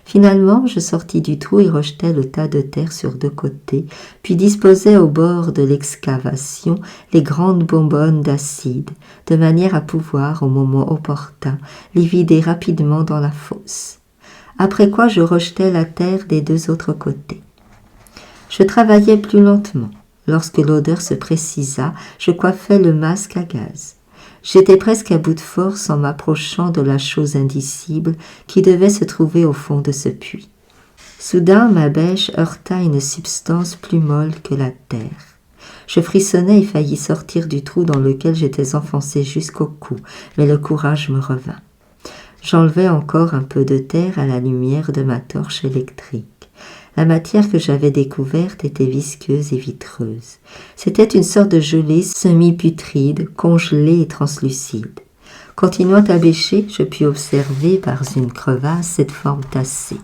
Finalement, je sortis du trou et rejetai le tas de terre sur 2 côtés, puis disposai au bord de l'excavation les grandes bonbonnes d'acide, de manière à pouvoir, au moment opportun, les vider rapidement dans la fosse. Après quoi je rejetai la terre des 2 autres côtés. Je travaillais plus lentement. Lorsque l'odeur se précisa, je coiffai le masque à gaz. J'étais presque à bout de force en m'approchant de la chose indicible qui devait se trouver au fond de ce puits. Soudain, ma bêche heurta une substance plus molle que la terre. Je frissonnai et faillis sortir du trou dans lequel j'étais enfoncé jusqu'au cou, mais le courage me revint. J'enlevai encore un peu de terre à la lumière de ma torche électrique. La matière que j'avais découverte était visqueuse et vitreuse. C'était une sorte de gelée semi-putride, congelée et translucide. Continuant à bêcher, je pus observer par une crevasse cette forme tassée.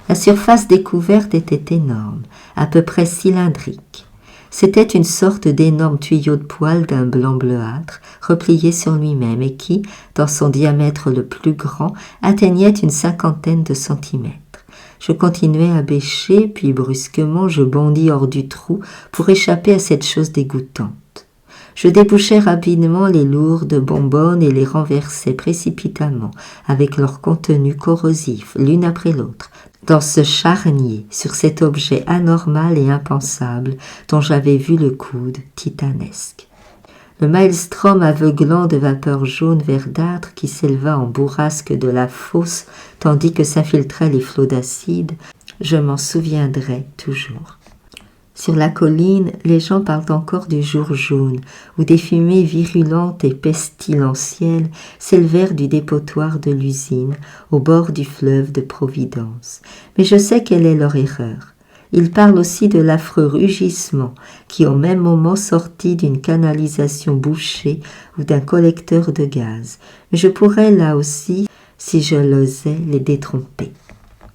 La surface découverte était énorme, à peu près cylindrique. C'était une sorte d'énorme tuyau de poêle d'un blanc bleuâtre, replié sur lui-même et qui, dans son diamètre le plus grand, atteignait une 50aine de centimètres. Je continuai à bêcher, puis brusquement je bondis hors du trou pour échapper à cette chose dégoûtante. Je débouchai rapidement les lourdes bonbonnes et les renversai précipitamment, avec leur contenu corrosif, l'une après l'autre, dans ce charnier, sur cet objet anormal et impensable dont j'avais vu le coude titanesque. Le maelstrom aveuglant de vapeur jaune verdâtre qui s'éleva en bourrasque de la fosse tandis que s'infiltraient les flots d'acide, je m'en souviendrai toujours. Sur la colline, les gens parlent encore du jour jaune, où des fumées virulentes et pestilentielles s'élevèrent du dépotoir de l'usine, au bord du fleuve de Providence. Mais je sais quelle est leur erreur. Il parle aussi de l'affreux rugissement qui au même moment sortit d'une canalisation bouchée ou d'un collecteur de gaz. Mais je pourrais là aussi, si je l'osais, les détromper.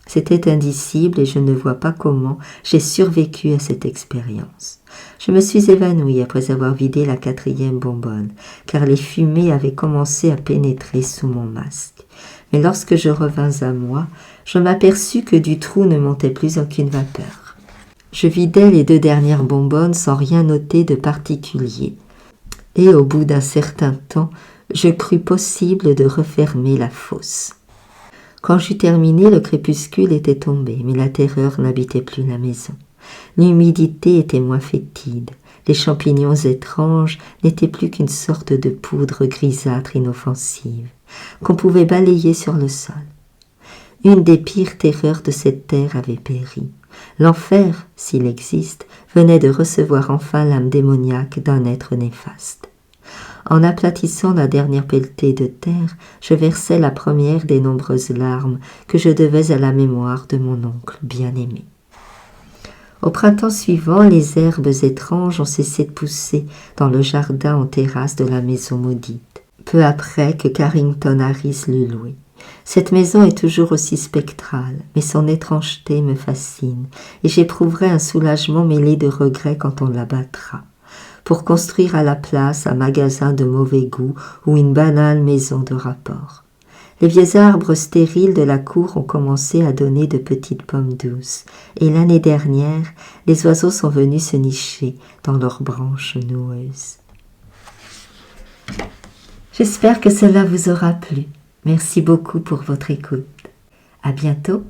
C'était indicible et je ne vois pas comment j'ai survécu à cette expérience. Je me suis évanouie après avoir vidé la 4e bonbonne, car les fumées avaient commencé à pénétrer sous mon masque. Mais lorsque je revins à moi, je m'aperçus que du trou ne montait plus aucune vapeur. Je vidai les 2 dernières bonbonnes sans rien noter de particulier. Et au bout d'un certain temps, je crus possible de refermer la fosse. Quand j'eus terminé, le crépuscule était tombé, mais la terreur n'habitait plus la maison. L'humidité était moins fétide. Les champignons étranges n'étaient plus qu'une sorte de poudre grisâtre inoffensive, qu'on pouvait balayer sur le sol. Une des pires terreurs de cette terre avait péri. L'enfer, s'il existe, venait de recevoir enfin l'âme démoniaque d'un être néfaste. En aplatissant la dernière pelletée de terre, je versai la première des nombreuses larmes que je devais à la mémoire de mon oncle bien-aimé. Au printemps suivant, les herbes étranges ont cessé de pousser dans le jardin en terrasse de la maison maudite, peu après que Carrington Harris l'eut louée. Cette maison est toujours aussi spectrale, mais son étrangeté me fascine, et j'éprouverai un soulagement mêlé de regret quand on l'abattra, pour construire à la place un magasin de mauvais goût ou une banale maison de rapport. Les vieux arbres stériles de la cour ont commencé à donner de petites pommes douces, et l'année dernière, les oiseaux sont venus se nicher dans leurs branches noueuses. J'espère que cela vous aura plu. Merci beaucoup pour votre écoute. À bientôt.